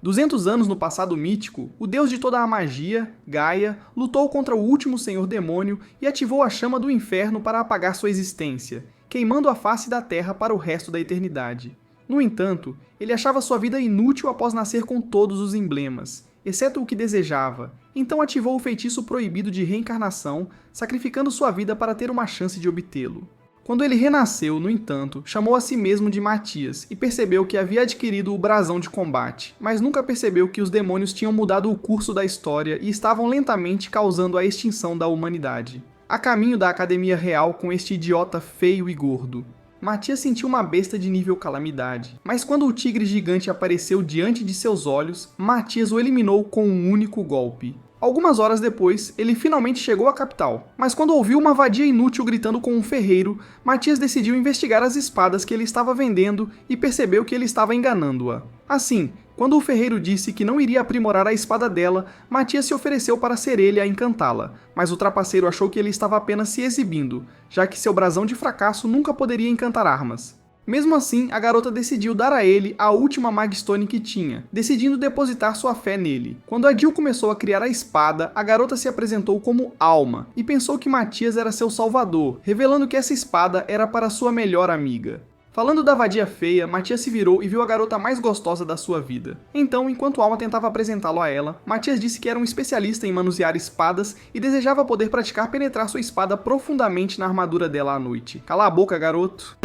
200 anos no passado mítico, o deus de toda a magia, Gaia, lutou contra o último senhor demônio e ativou a chama do inferno para apagar sua existência, queimando a face da Terra para o resto da eternidade. No entanto, ele achava sua vida inútil após nascer com todos os emblemas, exceto o que desejava, então ativou o feitiço proibido de reencarnação, sacrificando sua vida para ter uma chance de obtê-lo. Quando ele renasceu, no entanto, chamou a si mesmo de Matias e percebeu que havia adquirido o brasão de combate, mas nunca percebeu que os demônios tinham mudado o curso da história e estavam lentamente causando a extinção da humanidade. A caminho da Academia Real com este idiota feio e gordo. Matias sentiu uma besta de nível calamidade, mas quando o tigre gigante apareceu diante de seus olhos, Matias o eliminou com um único golpe. Algumas horas depois, ele finalmente chegou à capital, mas quando ouviu uma vadia inútil gritando com um ferreiro, Matias decidiu investigar as espadas que ele estava vendendo e percebeu que ele estava enganando-a. Assim, quando o ferreiro disse que não iria aprimorar a espada dela, Matias se ofereceu para ser ele a encantá-la, mas o trapaceiro achou que ele estava apenas se exibindo, já que seu brasão de fracasso nunca poderia encantar armas. Mesmo assim, a garota decidiu dar a ele a última Magstone que tinha, decidindo depositar sua fé nele. Quando a Jill começou a criar a espada, a garota se apresentou como Alma, e pensou que Matias era seu salvador, revelando que essa espada era para sua melhor amiga. Falando da vadia feia, Matias se virou e viu a garota mais gostosa da sua vida. Então, enquanto Alma tentava apresentá-lo a ela, Matias disse que era um especialista em manusear espadas e desejava poder praticar penetrar sua espada profundamente na armadura dela à noite. Cala a boca, garoto.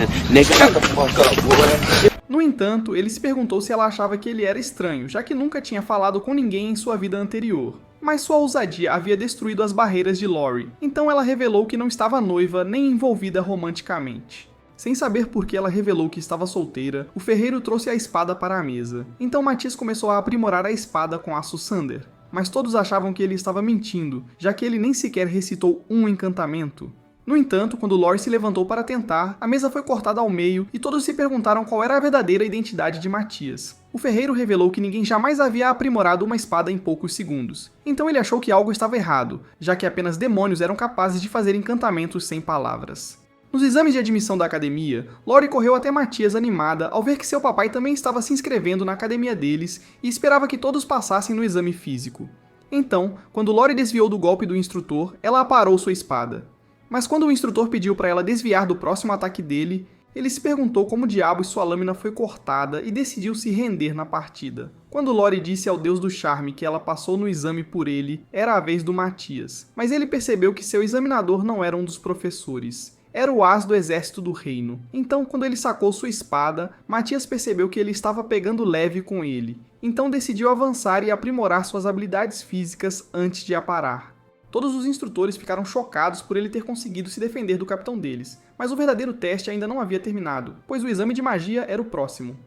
No entanto, ele se perguntou se ela achava que ele era estranho, já que nunca tinha falado com ninguém em sua vida anterior. Mas sua ousadia havia destruído as barreiras de Lori, então ela revelou que não estava noiva nem envolvida romanticamente. Sem saber por que ela revelou que estava solteira, o ferreiro trouxe a espada para a mesa. Então Matias começou a aprimorar a espada com aço Sander. Mas todos achavam que ele estava mentindo, já que ele nem sequer recitou um encantamento. No entanto, quando Lori se levantou para tentar, a mesa foi cortada ao meio e todos se perguntaram qual era a verdadeira identidade de Matias. O ferreiro revelou que ninguém jamais havia aprimorado uma espada em poucos segundos. Então ele achou que algo estava errado, já que apenas demônios eram capazes de fazer encantamentos sem palavras. Nos exames de admissão da academia, Lori correu até Matias animada ao ver que seu papai também estava se inscrevendo na academia deles e esperava que todos passassem no exame físico. Então, quando Lori desviou do golpe do instrutor, ela aparou sua espada. Mas quando o instrutor pediu para ela desviar do próximo ataque dele, ele se perguntou como diabos sua lâmina foi cortada e decidiu se render na partida. Quando Lori disse ao deus do charme que ela passou no exame por ele, era a vez do Matias, mas ele percebeu que seu examinador não era um dos professores. Era o as do exército do reino. Então, quando ele sacou sua espada, Matias percebeu que ele estava pegando leve com ele. Então decidiu avançar e aprimorar suas habilidades físicas antes de aparar. Todos os instrutores ficaram chocados por ele ter conseguido se defender do capitão deles, mas o verdadeiro teste ainda não havia terminado, pois o exame de magia era o próximo.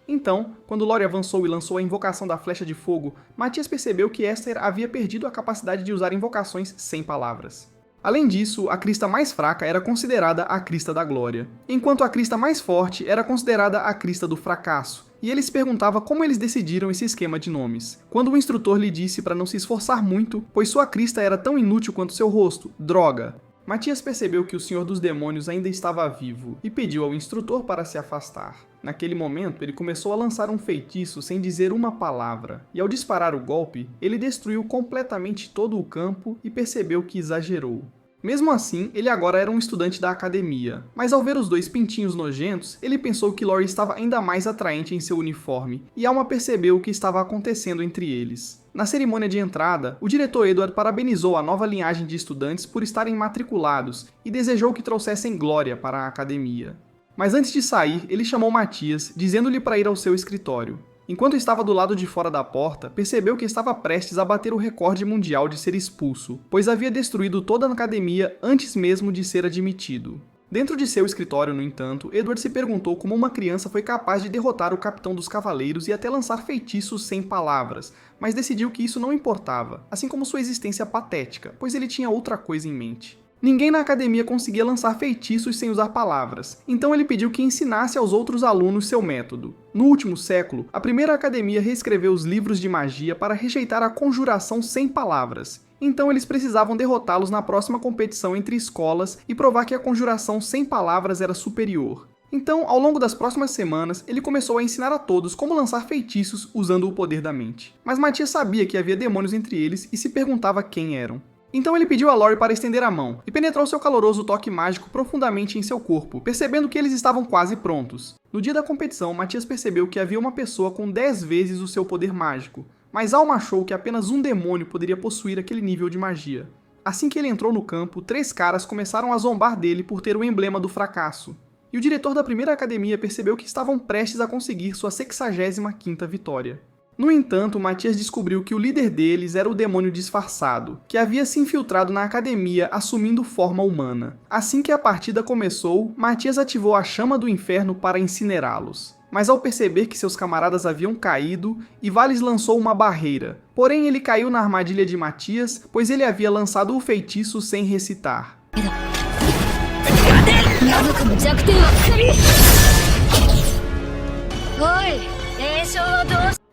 Então, quando Lori avançou e lançou a invocação da flecha de fogo, Matias percebeu que Esther havia perdido a capacidade de usar invocações sem palavras. Além disso, a crista mais fraca era considerada a crista da glória, enquanto a crista mais forte era considerada a crista do fracasso, e ele se perguntava como eles decidiram esse esquema de nomes. Quando o instrutor lhe disse para não se esforçar muito, pois sua crista era tão inútil quanto seu rosto, droga! Matias percebeu que o Senhor dos Demônios ainda estava vivo, e pediu ao instrutor para se afastar. Naquele momento, ele começou a lançar um feitiço sem dizer uma palavra, e ao disparar o golpe, ele destruiu completamente todo o campo e percebeu que exagerou. Mesmo assim, ele agora era um estudante da academia, mas ao ver os dois pintinhos nojentos, ele pensou que Lori estava ainda mais atraente em seu uniforme, e Alma percebeu o que estava acontecendo entre eles. Na cerimônia de entrada, o diretor Edward parabenizou a nova linhagem de estudantes por estarem matriculados e desejou que trouxessem glória para a academia. Mas antes de sair, ele chamou Matias, dizendo-lhe para ir ao seu escritório. Enquanto estava do lado de fora da porta, percebeu que estava prestes a bater o recorde mundial de ser expulso, pois havia destruído toda a academia antes mesmo de ser admitido. Dentro de seu escritório, no entanto, Edward se perguntou como uma criança foi capaz de derrotar o capitão dos cavaleiros e até lançar feitiços sem palavras, mas decidiu que isso não importava, assim como sua existência patética, pois ele tinha outra coisa em mente. Ninguém na academia conseguia lançar feitiços sem usar palavras, então ele pediu que ensinasse aos outros alunos seu método. No último século, a primeira academia reescreveu os livros de magia para rejeitar a conjuração sem palavras. Então eles precisavam derrotá-los na próxima competição entre escolas e provar que a conjuração sem palavras era superior. Então, ao longo das próximas semanas, ele começou a ensinar a todos como lançar feitiços usando o poder da mente. Mas Matias sabia que havia demônios entre eles e se perguntava quem eram. Então ele pediu a Lori para estender a mão, e penetrou seu caloroso toque mágico profundamente em seu corpo, percebendo que eles estavam quase prontos. No dia da competição, Matias percebeu que havia uma pessoa com 10 vezes o seu poder mágico, mas Alma achou que apenas um demônio poderia possuir aquele nível de magia. Assim que ele entrou no campo, 3 caras começaram a zombar dele por ter o emblema do fracasso. E o diretor da primeira academia percebeu que estavam prestes a conseguir sua 65ª vitória. No entanto, Matias descobriu que o líder deles era o demônio disfarçado, que havia se infiltrado na academia assumindo forma humana. Assim que a partida começou, Matias ativou a chama do inferno para incinerá-los. Mas ao perceber que seus camaradas haviam caído, Ivales lançou uma barreira. Porém, ele caiu na armadilha de Matias, pois ele havia lançado o feitiço sem recitar.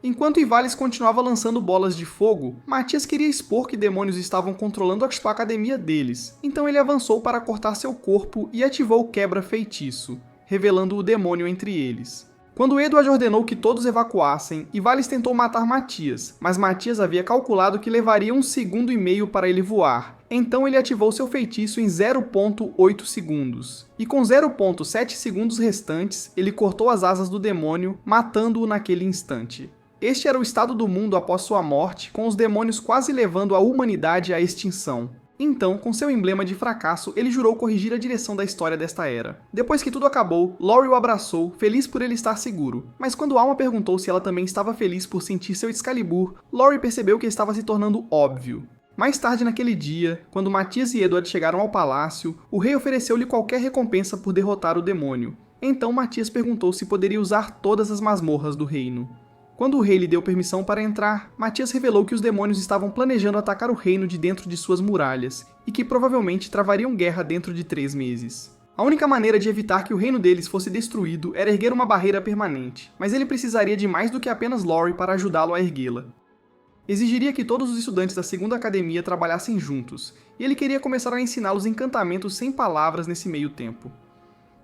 Enquanto Ivales continuava lançando bolas de fogo, Matias queria expor que demônios estavam controlando a academia deles, então ele avançou para cortar seu corpo e ativou o quebra-feitiço, revelando o demônio entre eles. Quando Edward ordenou que todos evacuassem, Ivales tentou matar Matias, mas Matias havia calculado que levaria 1,5 segundos para ele voar, então ele ativou seu feitiço em 0,8 segundos. E com 0,7 segundos restantes, ele cortou as asas do demônio, matando-o naquele instante. Este era o estado do mundo após sua morte, com os demônios quase levando a humanidade à extinção. Então, com seu emblema de fracasso, ele jurou corrigir a direção da história desta era. Depois que tudo acabou, Lori o abraçou, feliz por ele estar seguro. Mas quando Alma perguntou se ela também estava feliz por sentir seu Excalibur, Lori percebeu que estava se tornando óbvio. Mais tarde naquele dia, quando Matias e Edward chegaram ao palácio, o rei ofereceu-lhe qualquer recompensa por derrotar o demônio. Então Matias perguntou se poderia usar todas as masmorras do reino. Quando o rei lhe deu permissão para entrar, Matias revelou que os demônios estavam planejando atacar o reino de dentro de suas muralhas, e que provavelmente travariam guerra dentro de 3 meses. A única maneira de evitar que o reino deles fosse destruído era erguer uma barreira permanente, mas ele precisaria de mais do que apenas Lori para ajudá-lo a erguê-la. Exigiria que todos os estudantes da segunda academia trabalhassem juntos, e ele queria começar a ensiná-los encantamentos sem palavras nesse meio tempo.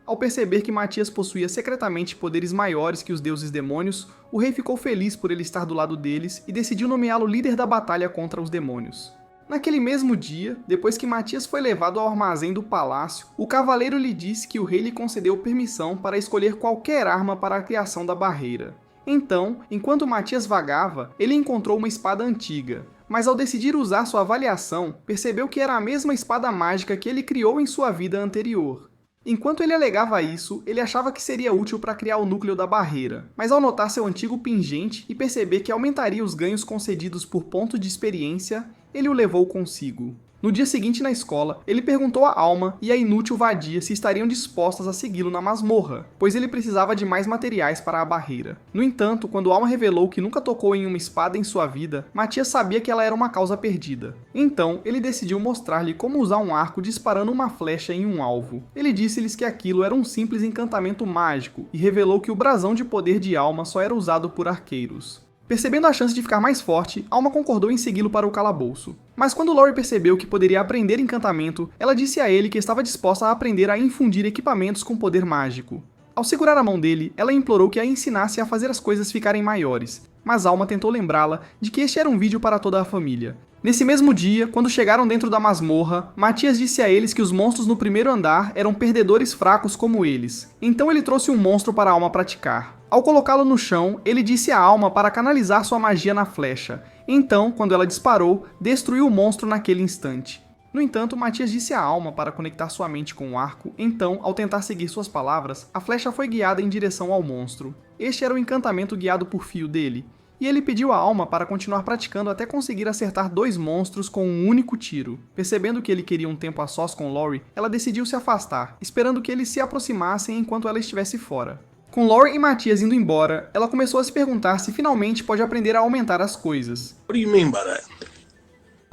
Ao perceber que Matias possuía secretamente poderes maiores que os deuses demônios, o rei ficou feliz por ele estar do lado deles e decidiu nomeá-lo líder da batalha contra os demônios. Naquele mesmo dia, depois que Matias foi levado ao armazém do palácio, o cavaleiro lhe disse que o rei lhe concedeu permissão para escolher qualquer arma para a criação da barreira. Então, enquanto Matias vagava, ele encontrou uma espada antiga, mas ao decidir usar sua avaliação, percebeu que era a mesma espada mágica que ele criou em sua vida anterior. Enquanto ele alegava isso, ele achava que seria útil para criar o núcleo da barreira, mas ao notar seu antigo pingente e perceber que aumentaria os ganhos concedidos por ponto de experiência, ele o levou consigo. No dia seguinte na escola, ele perguntou a Alma e a inútil vadia se estariam dispostas a segui-lo na masmorra, pois ele precisava de mais materiais para a barreira. No entanto, quando Alma revelou que nunca tocou em uma espada em sua vida, Matias sabia que ela era uma causa perdida. Então, ele decidiu mostrar-lhe como usar um arco disparando uma flecha em um alvo. Ele disse-lhes que aquilo era um simples encantamento mágico e revelou que o brasão de poder de Alma só era usado por arqueiros. Percebendo a chance de ficar mais forte, Alma concordou em segui-lo para o calabouço. Mas quando Lori percebeu que poderia aprender encantamento, ela disse a ele que estava disposta a aprender a infundir equipamentos com poder mágico. Ao segurar a mão dele, ela implorou que a ensinasse a fazer as coisas ficarem maiores, mas Alma tentou lembrá-la de que este era um vídeo para toda a família. Nesse mesmo dia, quando chegaram dentro da masmorra, Matias disse a eles que os monstros no primeiro andar eram perdedores fracos como eles. Então ele trouxe um monstro para a Alma praticar. Ao colocá-lo no chão, ele disse à Alma para canalizar sua magia na flecha. Então, quando ela disparou, destruiu o monstro naquele instante. No entanto, Matias disse à Alma para conectar sua mente com o arco, então, ao tentar seguir suas palavras, a flecha foi guiada em direção ao monstro. Este era o encantamento guiado por fio dele, e ele pediu à Alma para continuar praticando até conseguir acertar 2 monstros com um único tiro. Percebendo que ele queria um tempo a sós com Lori, ela decidiu se afastar, esperando que eles se aproximassem enquanto ela estivesse fora. Com Lori e Matias indo embora, ela começou a se perguntar se finalmente pode aprender a aumentar as coisas. What do you mean by that?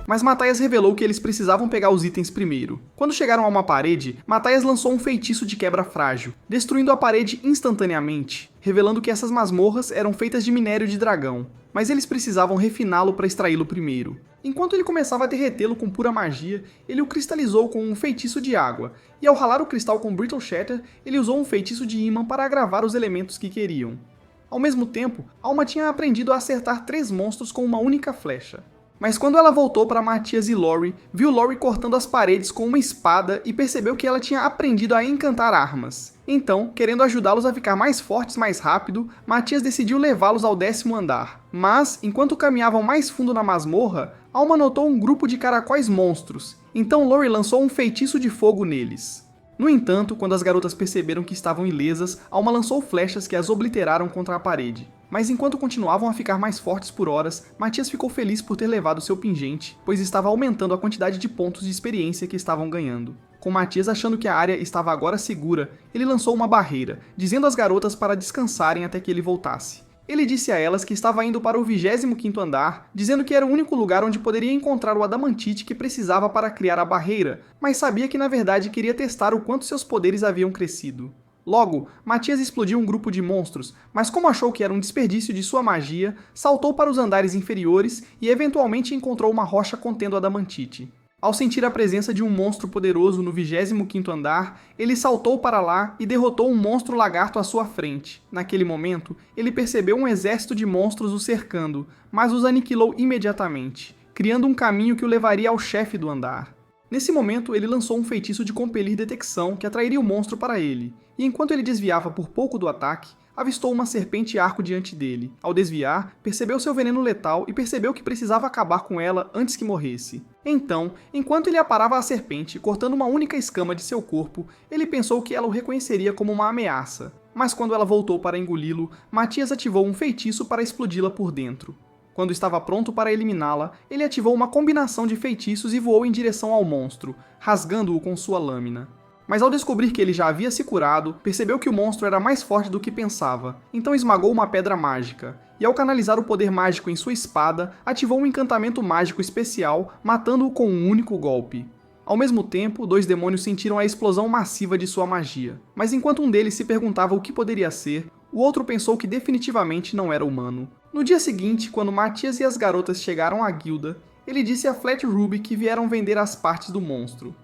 Mas Mathias revelou que eles precisavam pegar os itens primeiro. Quando chegaram a uma parede, Mathias lançou um feitiço de quebra frágil, destruindo a parede instantaneamente, revelando que essas masmorras eram feitas de minério de dragão, mas eles precisavam refiná-lo para extraí-lo primeiro. Enquanto ele começava a derretê-lo com pura magia, ele o cristalizou com um feitiço de água, e ao ralar o cristal com Brittle Shatter, ele usou um feitiço de ímã para agravar os elementos que queriam. Ao mesmo tempo, Alma tinha aprendido a acertar 3 monstros com uma única flecha. Mas quando ela voltou para Matias e Lori, viu Lori cortando as paredes com uma espada e percebeu que ela tinha aprendido a encantar armas. Então, querendo ajudá-los a ficar mais fortes mais rápido, Matias decidiu levá-los ao 10º andar. Mas, enquanto caminhavam mais fundo na masmorra, Alma notou um grupo de caracóis monstros, então Lori lançou um feitiço de fogo neles. No entanto, quando as garotas perceberam que estavam ilesas, Alma lançou flechas que as obliteraram contra a parede. Mas enquanto continuavam a ficar mais fortes por horas, Matias ficou feliz por ter levado seu pingente, pois estava aumentando a quantidade de pontos de experiência que estavam ganhando. Com Matias achando que a área estava agora segura, ele lançou uma barreira, dizendo às garotas para descansarem até que ele voltasse. Ele disse a elas que estava indo para o 25º andar, dizendo que era o único lugar onde poderia encontrar o adamantite que precisava para criar a barreira, mas sabia que na verdade queria testar o quanto seus poderes haviam crescido. Logo, Matias explodiu um grupo de monstros, mas como achou que era um desperdício de sua magia, saltou para os andares inferiores e eventualmente encontrou uma rocha contendo adamantite. Ao sentir a presença de um monstro poderoso no 25º andar, ele saltou para lá e derrotou um monstro lagarto à sua frente. Naquele momento, ele percebeu um exército de monstros o cercando, mas os aniquilou imediatamente, criando um caminho que o levaria ao chefe do andar. Nesse momento, ele lançou um feitiço de compelir detecção que atrairia o monstro para ele, e enquanto ele desviava por pouco do ataque, avistou uma serpente arco diante dele. Ao desviar, percebeu seu veneno letal e percebeu que precisava acabar com ela antes que morresse. Então, enquanto ele aparava a serpente, cortando uma única escama de seu corpo, ele pensou que ela o reconheceria como uma ameaça. Mas quando ela voltou para engoli-lo, Matias ativou um feitiço para explodi-la por dentro. Quando estava pronto para eliminá-la, ele ativou uma combinação de feitiços e voou em direção ao monstro, rasgando-o com sua lâmina. Mas ao descobrir que ele já havia se curado, percebeu que o monstro era mais forte do que pensava, então esmagou uma pedra mágica, e ao canalizar o poder mágico em sua espada, ativou um encantamento mágico especial, matando-o com um único golpe. Ao mesmo tempo, 2 demônios sentiram a explosão massiva de sua magia, mas enquanto um deles se perguntava o que poderia ser, o outro pensou que definitivamente não era humano. No dia seguinte, quando Matias e as garotas chegaram à guilda, ele disse a Flat Ruby que vieram vender as partes do monstro.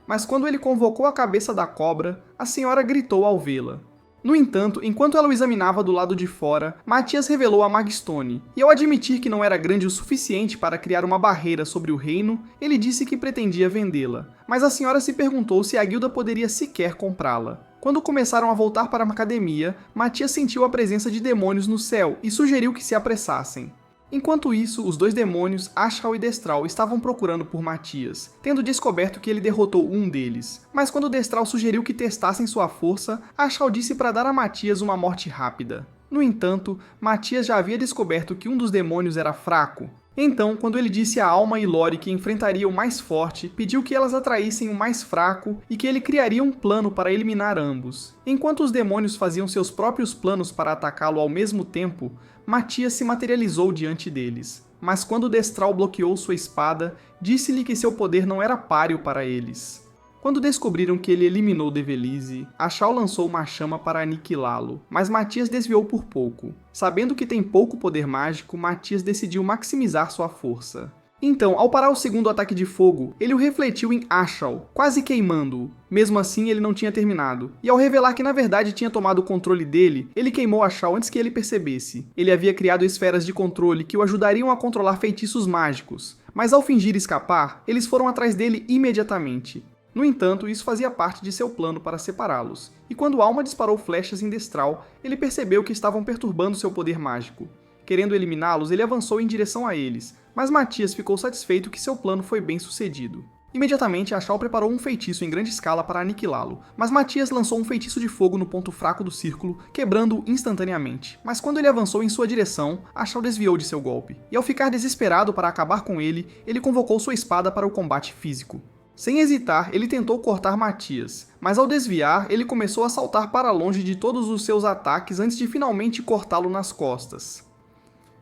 Mas quando ele convocou a cabeça da cobra, a senhora gritou ao vê-la. No entanto, enquanto ela o examinava do lado de fora, Matias revelou a Magstone, e ao admitir que não era grande o suficiente para criar uma barreira sobre o reino, ele disse que pretendia vendê-la. Mas a senhora se perguntou se a guilda poderia sequer comprá-la. Quando começaram a voltar para a academia, Matias sentiu a presença de demônios no céu e sugeriu que se apressassem. Enquanto isso, os 2 demônios, Ashral e Destral, estavam procurando por Matias, tendo descoberto que ele derrotou um deles. Mas quando Destral sugeriu que testassem sua força, Ashral disse para dar a Matias uma morte rápida. No entanto, Matias já havia descoberto que um dos demônios era fraco. Então, quando ele disse a Alma e Lori que enfrentaria o mais forte, pediu que elas atraíssem o mais fraco e que ele criaria um plano para eliminar ambos. Enquanto os demônios faziam seus próprios planos para atacá-lo ao mesmo tempo, Matias se materializou diante deles. Mas quando Destral bloqueou sua espada, disse-lhe que seu poder não era páreo para eles. Quando descobriram que ele eliminou Develize, Ashral lançou uma chama para aniquilá-lo, mas Matias desviou por pouco. Sabendo que tem pouco poder mágico, Matias decidiu maximizar sua força. Então, ao parar o segundo ataque de fogo, ele o refletiu em Ashral, quase queimando-o. Mesmo assim, ele não tinha terminado. E ao revelar que na verdade tinha tomado o controle dele, ele queimou Ashral antes que ele percebesse. Ele havia criado esferas de controle que o ajudariam a controlar feitiços mágicos, mas ao fingir escapar, eles foram atrás dele imediatamente. No entanto, isso fazia parte de seu plano para separá-los, e quando Alma disparou flechas em Destral, ele percebeu que estavam perturbando seu poder mágico. Querendo eliminá-los, ele avançou em direção a eles, mas Matias ficou satisfeito que seu plano foi bem sucedido. Imediatamente, Ashral preparou um feitiço em grande escala para aniquilá-lo, mas Matias lançou um feitiço de fogo no ponto fraco do círculo, quebrando-o instantaneamente. Mas quando ele avançou em sua direção, Ashral desviou de seu golpe, e ao ficar desesperado para acabar com ele, ele convocou sua espada para o combate físico. Sem hesitar, ele tentou cortar Matias, mas ao desviar, ele começou a saltar para longe de todos os seus ataques antes de finalmente cortá-lo nas costas.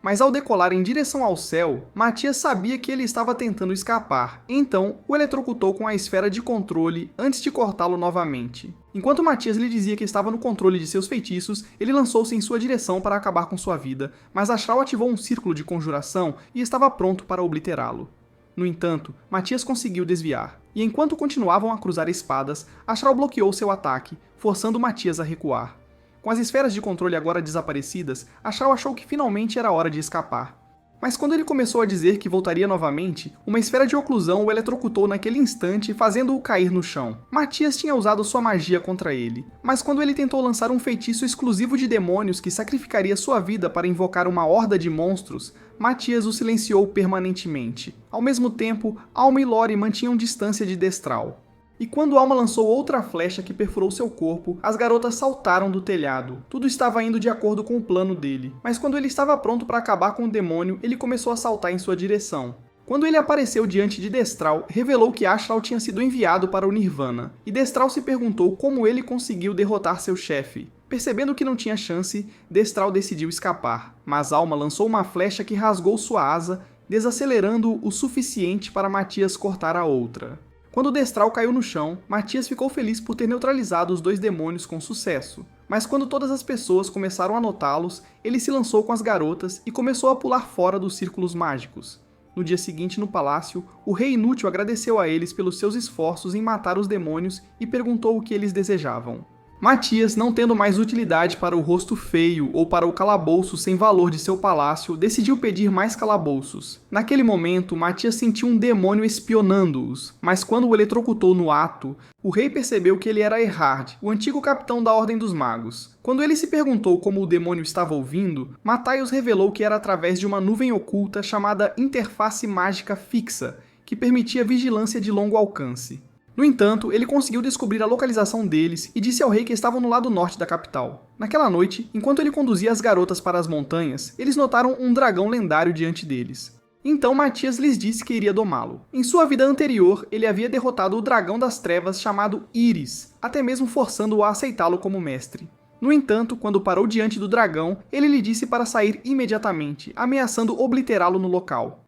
Mas ao decolar em direção ao céu, Matias sabia que ele estava tentando escapar, então o eletrocutou com a esfera de controle antes de cortá-lo novamente. Enquanto Matias lhe dizia que estava no controle de seus feitiços, ele lançou-se em sua direção para acabar com sua vida, mas Ashral ativou um círculo de conjuração e estava pronto para obliterá-lo. No entanto, Matias conseguiu desviar, e enquanto continuavam a cruzar espadas, Ashral bloqueou seu ataque, forçando Matias a recuar. Com as esferas de controle agora desaparecidas, Ashral achou que finalmente era hora de escapar. Mas quando ele começou a dizer que voltaria novamente, uma esfera de oclusão o eletrocutou naquele instante, fazendo-o cair no chão. Matias tinha usado sua magia contra ele, mas quando ele tentou lançar um feitiço exclusivo de demônios que sacrificaria sua vida para invocar uma horda de monstros, Matias o silenciou permanentemente. Ao mesmo tempo, Alma e Lori mantinham distância de Destral. E quando Alma lançou outra flecha que perfurou seu corpo, as garotas saltaram do telhado. Tudo estava indo de acordo com o plano dele, mas quando ele estava pronto para acabar com o demônio, ele começou a saltar em sua direção. Quando ele apareceu diante de Destral, revelou que Ashral tinha sido enviado para o Nirvana, e Destral se perguntou como ele conseguiu derrotar seu chefe. Percebendo que não tinha chance, Destral decidiu escapar, mas Alma lançou uma flecha que rasgou sua asa, desacelerando o suficiente para Matias cortar a outra. Quando Destral caiu no chão, Matias ficou feliz por ter neutralizado os dois demônios com sucesso. Mas quando todas as pessoas começaram a notá-los, ele se lançou com as garotas e começou a pular fora dos círculos mágicos. No dia seguinte, no palácio, o Rei Inútil agradeceu a eles pelos seus esforços em matar os demônios e perguntou o que eles desejavam. Matias, não tendo mais utilidade para o rosto feio ou para o calabouço sem valor de seu palácio, decidiu pedir mais calabouços. Naquele momento, Matias sentiu um demônio espionando-os, mas quando o eletrocutou no ato, o rei percebeu que ele era Erhard, o antigo capitão da Ordem dos Magos. Quando ele se perguntou como o demônio estava ouvindo, Matthaios revelou que era através de uma nuvem oculta chamada Interface Mágica Fixa, que permitia vigilância de longo alcance. No entanto, ele conseguiu descobrir a localização deles e disse ao rei que estavam no lado norte da capital. Naquela noite, enquanto ele conduzia as garotas para as montanhas, eles notaram um dragão lendário diante deles. Então Matias lhes disse que iria domá-lo. Em sua vida anterior, ele havia derrotado o dragão das trevas chamado Íris, até mesmo forçando-o a aceitá-lo como mestre. No entanto, quando parou diante do dragão, ele lhe disse para sair imediatamente, ameaçando obliterá-lo no local.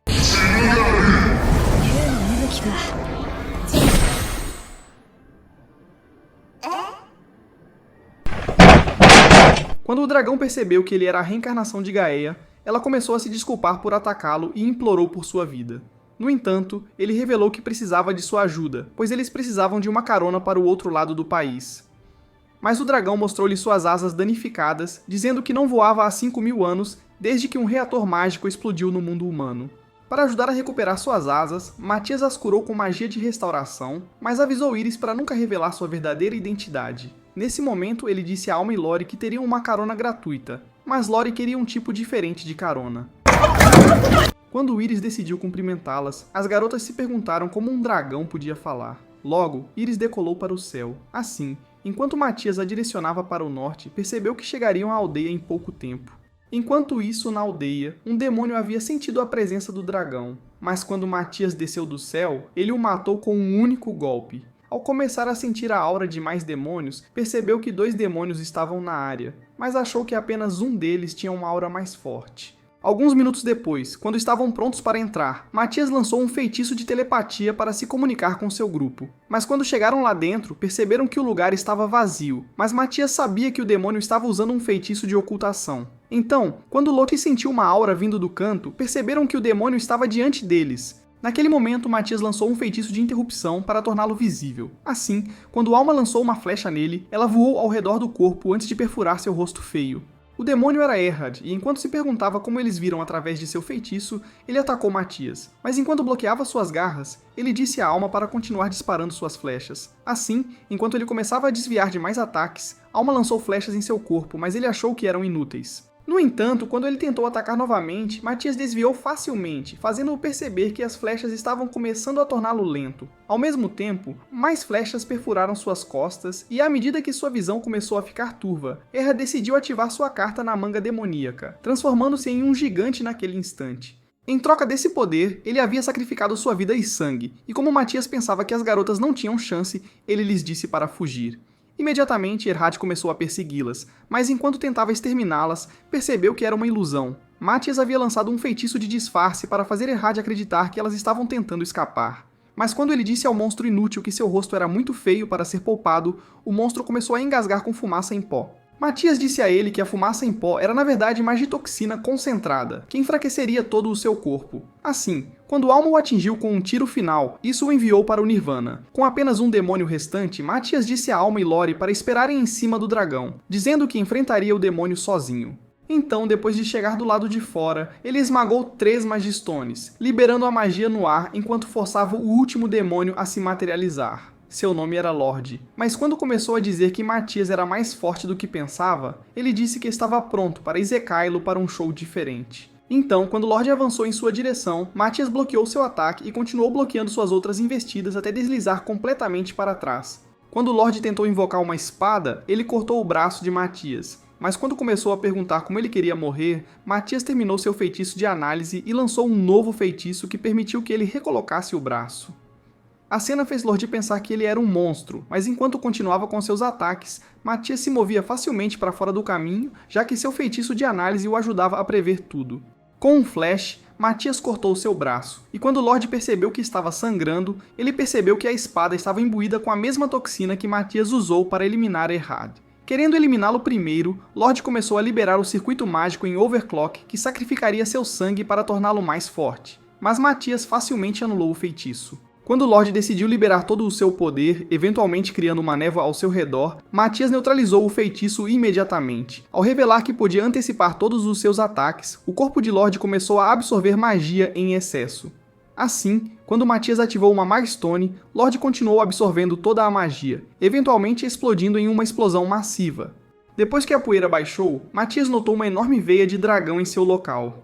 Quando o dragão percebeu que ele era a reencarnação de Gaia, ela começou a se desculpar por atacá-lo e implorou por sua vida. No entanto, ele revelou que precisava de sua ajuda, pois eles precisavam de uma carona para o outro lado do país. Mas o dragão mostrou-lhe suas asas danificadas, dizendo que não voava há 5.000 anos desde que um reator mágico explodiu no mundo humano. Para ajudar a recuperar suas asas, Matias as curou com magia de restauração, mas avisou Íris para nunca revelar sua verdadeira identidade. Nesse momento, ele disse a Alma e Lori que teriam uma carona gratuita, mas Lori queria um tipo diferente de carona. Quando Íris decidiu cumprimentá-las, as garotas se perguntaram como um dragão podia falar. Logo, Íris decolou para o céu. Assim, enquanto Matias a direcionava para o norte, percebeu que chegariam à aldeia em pouco tempo. Enquanto isso, na aldeia, um demônio havia sentido a presença do dragão, mas quando Matias desceu do céu, ele o matou com um único golpe. Ao começar a sentir a aura de mais demônios, percebeu que 2 demônios estavam na área, mas achou que apenas um deles tinha uma aura mais forte. Alguns minutos depois, quando estavam prontos para entrar, Matias lançou um feitiço de telepatia para se comunicar com seu grupo. Mas quando chegaram lá dentro, perceberam que o lugar estava vazio, mas Matias sabia que o demônio estava usando um feitiço de ocultação. Então, quando Loki sentiu uma aura vindo do canto, perceberam que o demônio estava diante deles. Naquele momento, Matias lançou um feitiço de interrupção para torná-lo visível. Assim, quando Alma lançou uma flecha nele, ela voou ao redor do corpo antes de perfurar seu rosto feio. O demônio era Erhard, e enquanto se perguntava como eles viram através de seu feitiço, ele atacou Matias. Mas enquanto bloqueava suas garras, ele disse a Alma para continuar disparando suas flechas. Assim, enquanto ele começava a desviar de mais ataques, Alma lançou flechas em seu corpo, mas ele achou que eram inúteis. No entanto, quando ele tentou atacar novamente, Matias desviou facilmente, fazendo-o perceber que as flechas estavam começando a torná-lo lento. Ao mesmo tempo, mais flechas perfuraram suas costas, e à medida que sua visão começou a ficar turva, Erra decidiu ativar sua carta na manga demoníaca, transformando-se em um gigante naquele instante. Em troca desse poder, ele havia sacrificado sua vida e sangue, e como Matias pensava que as garotas não tinham chance, ele lhes disse para fugir. Imediatamente, Erhard começou a persegui-las, mas enquanto tentava exterminá-las, percebeu que era uma ilusão. Matias havia lançado um feitiço de disfarce para fazer Erhard acreditar que elas estavam tentando escapar. Mas quando ele disse ao monstro inútil que seu rosto era muito feio para ser poupado, o monstro começou a engasgar com fumaça em pó. Matias disse a ele que a fumaça em pó era na verdade magitoxina concentrada, que enfraqueceria todo o seu corpo. Assim, quando Alma o atingiu com um tiro final, isso o enviou para o Nirvana. Com apenas um demônio restante, Matias disse a Alma e Lori para esperarem em cima do dragão, dizendo que enfrentaria o demônio sozinho. Então, depois de chegar do lado de fora, ele esmagou 3 Magistones, liberando a magia no ar enquanto forçava o último demônio a se materializar. Seu nome era Lorde, mas quando começou a dizer que Matias era mais forte do que pensava, ele disse que estava pronto para execá-lo para um show diferente. Então, quando Lorde avançou em sua direção, Matias bloqueou seu ataque e continuou bloqueando suas outras investidas até deslizar completamente para trás. Quando Lorde tentou invocar uma espada, ele cortou o braço de Matias, mas quando começou a perguntar como ele queria morrer, Matias terminou seu feitiço de análise e lançou um novo feitiço que permitiu que ele recolocasse o braço. A cena fez Lorde pensar que ele era um monstro, mas enquanto continuava com seus ataques, Matias se movia facilmente para fora do caminho, já que seu feitiço de análise o ajudava a prever tudo. Com um flash, Matias cortou seu braço, e quando Lorde percebeu que estava sangrando, ele percebeu que a espada estava imbuída com a mesma toxina que Matias usou para eliminar Errad. Querendo eliminá-lo primeiro, Lorde começou a liberar o circuito mágico em Overclock que sacrificaria seu sangue para torná-lo mais forte, mas Matias facilmente anulou o feitiço. Quando Lorde decidiu liberar todo o seu poder, eventualmente criando uma névoa ao seu redor, Matias neutralizou o feitiço imediatamente. Ao revelar que podia antecipar todos os seus ataques, o corpo de Lorde começou a absorver magia em excesso. Assim, quando Matias ativou uma Magstone, Lorde continuou absorvendo toda a magia, eventualmente explodindo em uma explosão massiva. Depois que a poeira baixou, Matias notou uma enorme veia de dragão em seu local.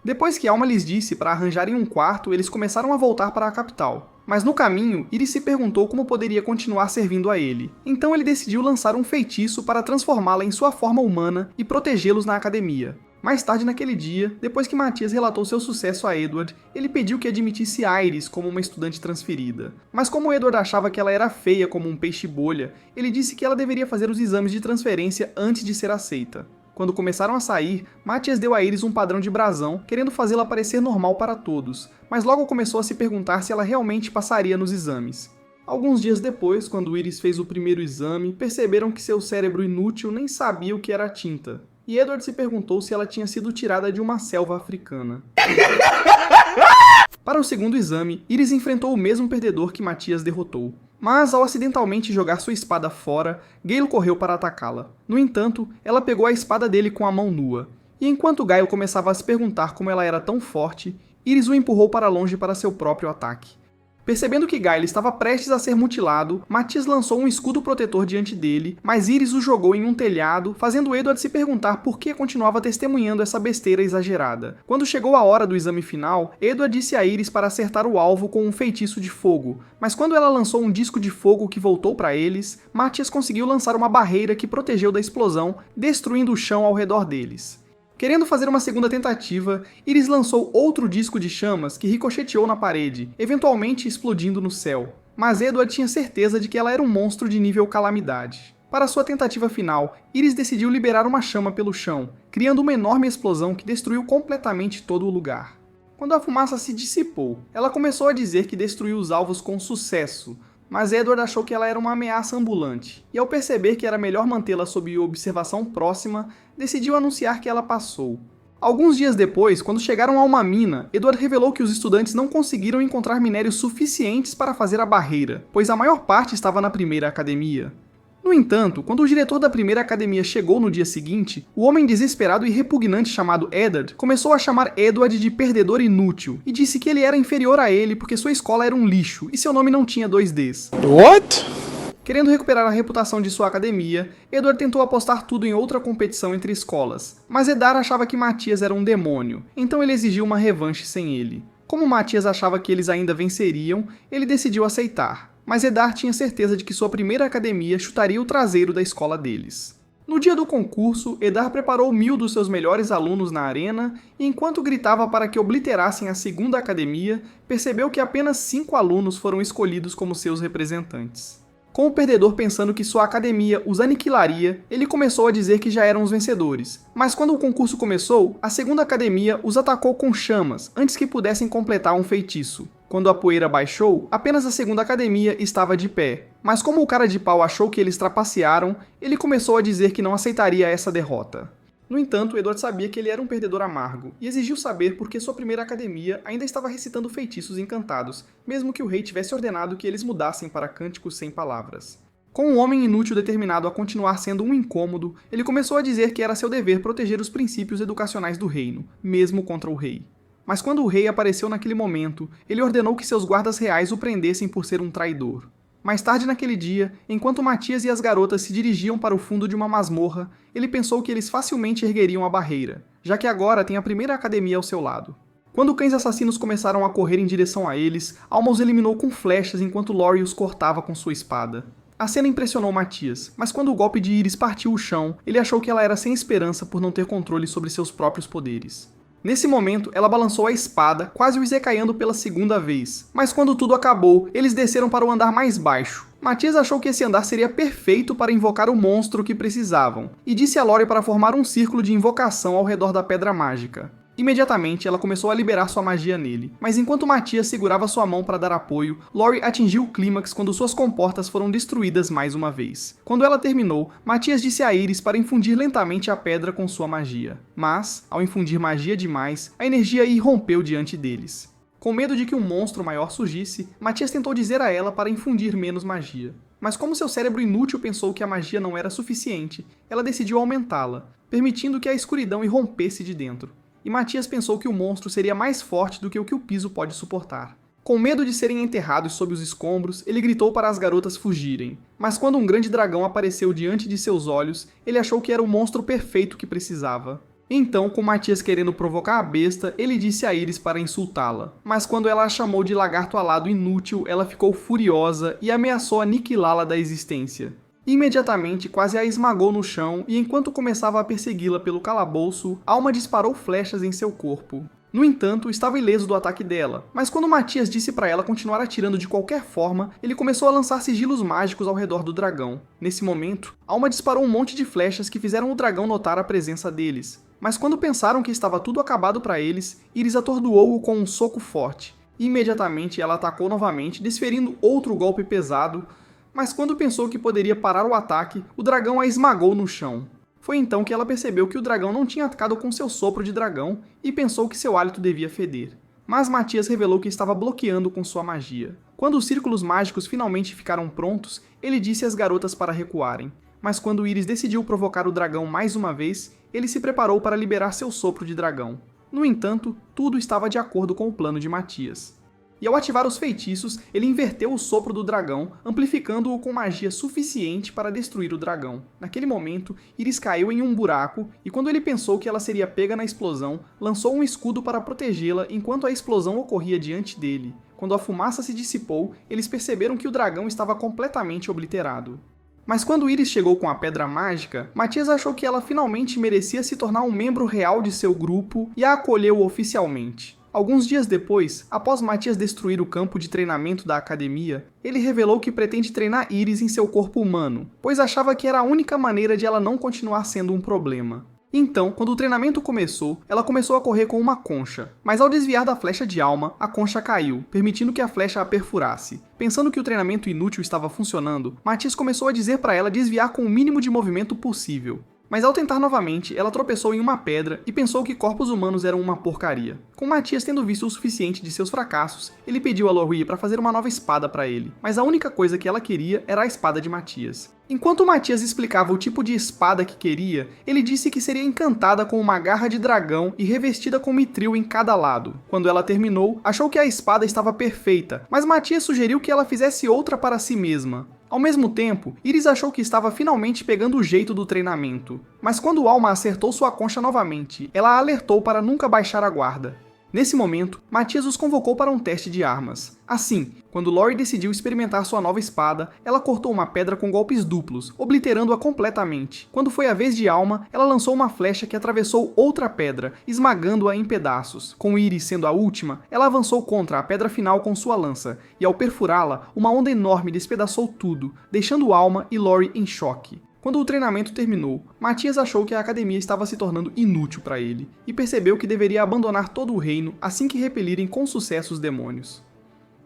Depois que Alma lhes disse para arranjarem um quarto, eles começaram a voltar para a capital. Mas no caminho, Iris se perguntou como poderia continuar servindo a ele. Então ele decidiu lançar um feitiço para transformá-la em sua forma humana e protegê-los na academia. Mais tarde naquele dia, depois que Matias relatou seu sucesso a Edward, ele pediu que admitisse Iris como uma estudante transferida. Mas como Edward achava que ela era feia como um peixe-bolha, ele disse que ela deveria fazer os exames de transferência antes de ser aceita. Quando começaram a sair, Matias deu a Iris um padrão de brasão, querendo fazê-la parecer normal para todos, mas logo começou a se perguntar se ela realmente passaria nos exames. Alguns dias depois, quando Iris fez o primeiro exame, perceberam que seu cérebro inútil nem sabia o que era tinta. E Edward se perguntou se ela tinha sido tirada de uma selva africana. Para o segundo exame, Iris enfrentou o mesmo perdedor que Matias derrotou. Mas, ao acidentalmente jogar sua espada fora, Gale correu para atacá-la. No entanto, ela pegou a espada dele com a mão nua. E enquanto Gale começava a se perguntar como ela era tão forte, Iris o empurrou para longe para seu próprio ataque. Percebendo que Gale estava prestes a ser mutilado, Matias lançou um escudo protetor diante dele, mas Iris o jogou em um telhado, fazendo Edward se perguntar por que continuava testemunhando essa besteira exagerada. Quando chegou a hora do exame final, Edward disse a Iris para acertar o alvo com um feitiço de fogo, mas quando ela lançou um disco de fogo que voltou para eles, Matias conseguiu lançar uma barreira que protegeu da explosão, destruindo o chão ao redor deles. Querendo fazer uma segunda tentativa, Iris lançou outro disco de chamas que ricocheteou na parede, eventualmente explodindo no céu. Mas Edward tinha certeza de que ela era um monstro de nível calamidade. Para sua tentativa final, Iris decidiu liberar uma chama pelo chão, criando uma enorme explosão que destruiu completamente todo o lugar. Quando a fumaça se dissipou, ela começou a dizer que destruiu os alvos com sucesso, mas Edward achou que ela era uma ameaça ambulante, e ao perceber que era melhor mantê-la sob observação próxima, decidiu anunciar que ela passou. Alguns dias depois, quando chegaram a uma mina, Edward revelou que os estudantes não conseguiram encontrar minérios suficientes para fazer a barreira, pois a maior parte estava na primeira academia. No entanto, quando o diretor da primeira academia chegou no dia seguinte, o homem desesperado e repugnante chamado Eddard começou a chamar Edward de perdedor inútil e disse que ele era inferior a ele porque sua escola era um lixo e seu nome não tinha 2 Ds. What? Querendo recuperar a reputação de sua academia, Edward tentou apostar tudo em outra competição entre escolas, mas Edar achava que Matias era um demônio, então ele exigiu uma revanche sem ele. Como Matias achava que eles ainda venceriam, ele decidiu aceitar. Mas Edar tinha certeza de que sua primeira academia chutaria o traseiro da escola deles. No dia do concurso, Edar preparou 1000 dos seus melhores alunos na arena e enquanto gritava para que obliterassem a segunda academia, percebeu que apenas 5 alunos foram escolhidos como seus representantes. Com o perdedor pensando que sua academia os aniquilaria, ele começou a dizer que já eram os vencedores. Mas quando o concurso começou, a segunda academia os atacou com chamas, antes que pudessem completar um feitiço. Quando a poeira baixou, apenas a segunda academia estava de pé. Mas como o cara de pau achou que eles trapacearam, ele começou a dizer que não aceitaria essa derrota. No entanto, Edward sabia que ele era um perdedor amargo, e exigiu saber por que sua primeira academia ainda estava recitando feitiços encantados, mesmo que o rei tivesse ordenado que eles mudassem para cânticos sem palavras. Com um homem inútil determinado a continuar sendo um incômodo, ele começou a dizer que era seu dever proteger os princípios educacionais do reino, mesmo contra o rei. Mas quando o rei apareceu naquele momento, ele ordenou que seus guardas reais o prendessem por ser um traidor. Mais tarde naquele dia, enquanto Matias e as garotas se dirigiam para o fundo de uma masmorra, ele pensou que eles facilmente ergueriam a barreira, já que agora tem a primeira academia ao seu lado. Quando cães assassinos começaram a correr em direção a eles, Alma os eliminou com flechas enquanto Lori os cortava com sua espada. A cena impressionou Matias, mas quando o golpe de Iris partiu o chão, ele achou que ela era sem esperança por não ter controle sobre seus próprios poderes. Nesse momento, ela balançou a espada, quase o esecaiando pela segunda vez. Mas quando tudo acabou, eles desceram para o andar mais baixo. Matias achou que esse andar seria perfeito para invocar o monstro que precisavam, e disse a Lori para formar um círculo de invocação ao redor da pedra mágica. Imediatamente, ela começou a liberar sua magia nele, mas enquanto Matias segurava sua mão para dar apoio, Lori atingiu o clímax quando suas comportas foram destruídas mais uma vez. Quando ela terminou, Matias disse a Iris para infundir lentamente a pedra com sua magia. Mas, ao infundir magia demais, a energia irrompeu diante deles. Com medo de que um monstro maior surgisse, Matias tentou dizer a ela para infundir menos magia. Mas como seu cérebro inútil pensou que a magia não era suficiente, ela decidiu aumentá-la, permitindo que a escuridão irrompesse de dentro. E Matias pensou que o monstro seria mais forte do que o piso pode suportar. Com medo de serem enterrados sob os escombros, ele gritou para as garotas fugirem. Mas quando um grande dragão apareceu diante de seus olhos, ele achou que era o monstro perfeito que precisava. Então, com Matias querendo provocar a besta, ele disse a Iris para insultá-la. Mas quando ela a chamou de lagarto alado inútil, ela ficou furiosa e ameaçou aniquilá-la da existência. Imediatamente, quase a esmagou no chão e enquanto começava a persegui-la pelo calabouço, Alma disparou flechas em seu corpo. No entanto, estava ileso do ataque dela, mas quando Matias disse para ela continuar atirando de qualquer forma, ele começou a lançar sigilos mágicos ao redor do dragão. Nesse momento, Alma disparou um monte de flechas que fizeram o dragão notar a presença deles. Mas quando pensaram que estava tudo acabado para eles, Iris atordoou-o com um soco forte. Imediatamente ela atacou novamente, desferindo outro golpe pesado, mas quando pensou que poderia parar o ataque, o dragão a esmagou no chão. Foi então que ela percebeu que o dragão não tinha atacado com seu sopro de dragão e pensou que seu hálito devia feder. Mas Matias revelou que estava bloqueando com sua magia. Quando os círculos mágicos finalmente ficaram prontos, ele disse às garotas para recuarem. Mas quando Iris decidiu provocar o dragão mais uma vez, ele se preparou para liberar seu sopro de dragão. No entanto, tudo estava de acordo com o plano de Matias. E ao ativar os feitiços, ele inverteu o sopro do dragão, amplificando-o com magia suficiente para destruir o dragão. Naquele momento, Iris caiu em um buraco, e quando ele pensou que ela seria pega na explosão, lançou um escudo para protegê-la enquanto a explosão ocorria diante dele. Quando a fumaça se dissipou, eles perceberam que o dragão estava completamente obliterado. Mas quando Iris chegou com a pedra mágica, Matias achou que ela finalmente merecia se tornar um membro real de seu grupo e a acolheu oficialmente. Alguns dias depois, após Matias destruir o campo de treinamento da academia, ele revelou que pretende treinar Iris em seu corpo humano, pois achava que era a única maneira de ela não continuar sendo um problema. Então, quando o treinamento começou, ela começou a correr com uma concha, mas ao desviar da flecha de Alma, a concha caiu, permitindo que a flecha a perfurasse. Pensando que o treinamento inútil estava funcionando, Matias começou a dizer para ela desviar com o mínimo de movimento possível. Mas ao tentar novamente, ela tropeçou em uma pedra e pensou que corpos humanos eram uma porcaria. Com Matias tendo visto o suficiente de seus fracassos, ele pediu a Lori para fazer uma nova espada para ele, mas a única coisa que ela queria era a espada de Matias. Enquanto Matias explicava o tipo de espada que queria, ele disse que seria encantada com uma garra de dragão e revestida com mitril em cada lado. Quando ela terminou, achou que a espada estava perfeita, mas Matias sugeriu que ela fizesse outra para si mesma. Ao mesmo tempo, Iris achou que estava finalmente pegando o jeito do treinamento. Mas quando Alma acertou sua concha novamente, ela a alertou para nunca baixar a guarda. Nesse momento, Matias os convocou para um teste de armas. Assim, quando Lori decidiu experimentar sua nova espada, ela cortou uma pedra com golpes duplos, obliterando-a completamente. Quando foi a vez de Alma, ela lançou uma flecha que atravessou outra pedra, esmagando-a em pedaços. Com Iris sendo a última, ela avançou contra a pedra final com sua lança, e ao perfurá-la, uma onda enorme despedaçou tudo, deixando Alma e Lori em choque. Quando o treinamento terminou, Matias achou que a academia estava se tornando inútil para ele, e percebeu que deveria abandonar todo o reino assim que repelirem com sucesso os demônios.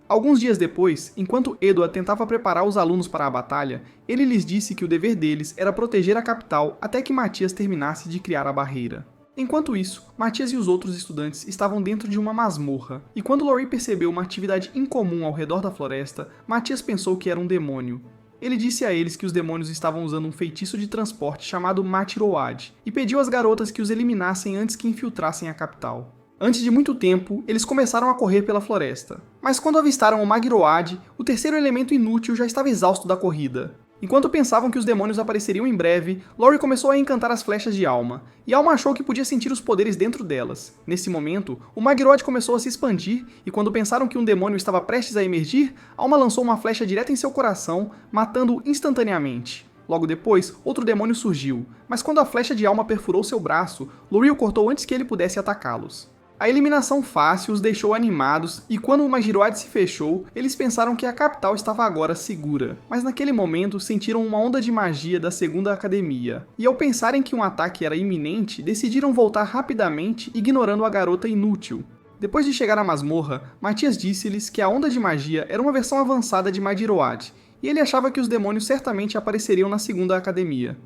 Alguns dias depois, enquanto Edward tentava preparar os alunos para a batalha, ele lhes disse que o dever deles era proteger a capital até que Matias terminasse de criar a barreira. Enquanto isso, Matias e os outros estudantes estavam dentro de uma masmorra, e quando Lori percebeu uma atividade incomum ao redor da floresta, Matias pensou que era um demônio. Ele disse a eles que os demônios estavam usando um feitiço de transporte chamado Matiroad, e pediu às garotas que os eliminassem antes que infiltrassem a capital. Antes de muito tempo, eles começaram a correr pela floresta. Mas quando avistaram o Magiroad, o terceiro elemento inútil já estava exausto da corrida. Enquanto pensavam que os demônios apareceriam em breve, Lori começou a encantar as flechas de Alma, e Alma achou que podia sentir os poderes dentro delas. Nesse momento, o Magiroad começou a se expandir, e quando pensaram que um demônio estava prestes a emergir, Alma lançou uma flecha direto em seu coração, matando-o instantaneamente. Logo depois, outro demônio surgiu, mas quando a flecha de Alma perfurou seu braço, Lori o cortou antes que ele pudesse atacá-los. A eliminação fácil os deixou animados, e quando o Magiroad se fechou, eles pensaram que a capital estava agora segura. Mas naquele momento sentiram uma onda de magia da segunda academia, e ao pensarem que um ataque era iminente, decidiram voltar rapidamente, ignorando a garota inútil. Depois de chegar à masmorra, Matias disse-lhes que a onda de magia era uma versão avançada de Magiroad, e ele achava que os demônios certamente apareceriam na segunda academia.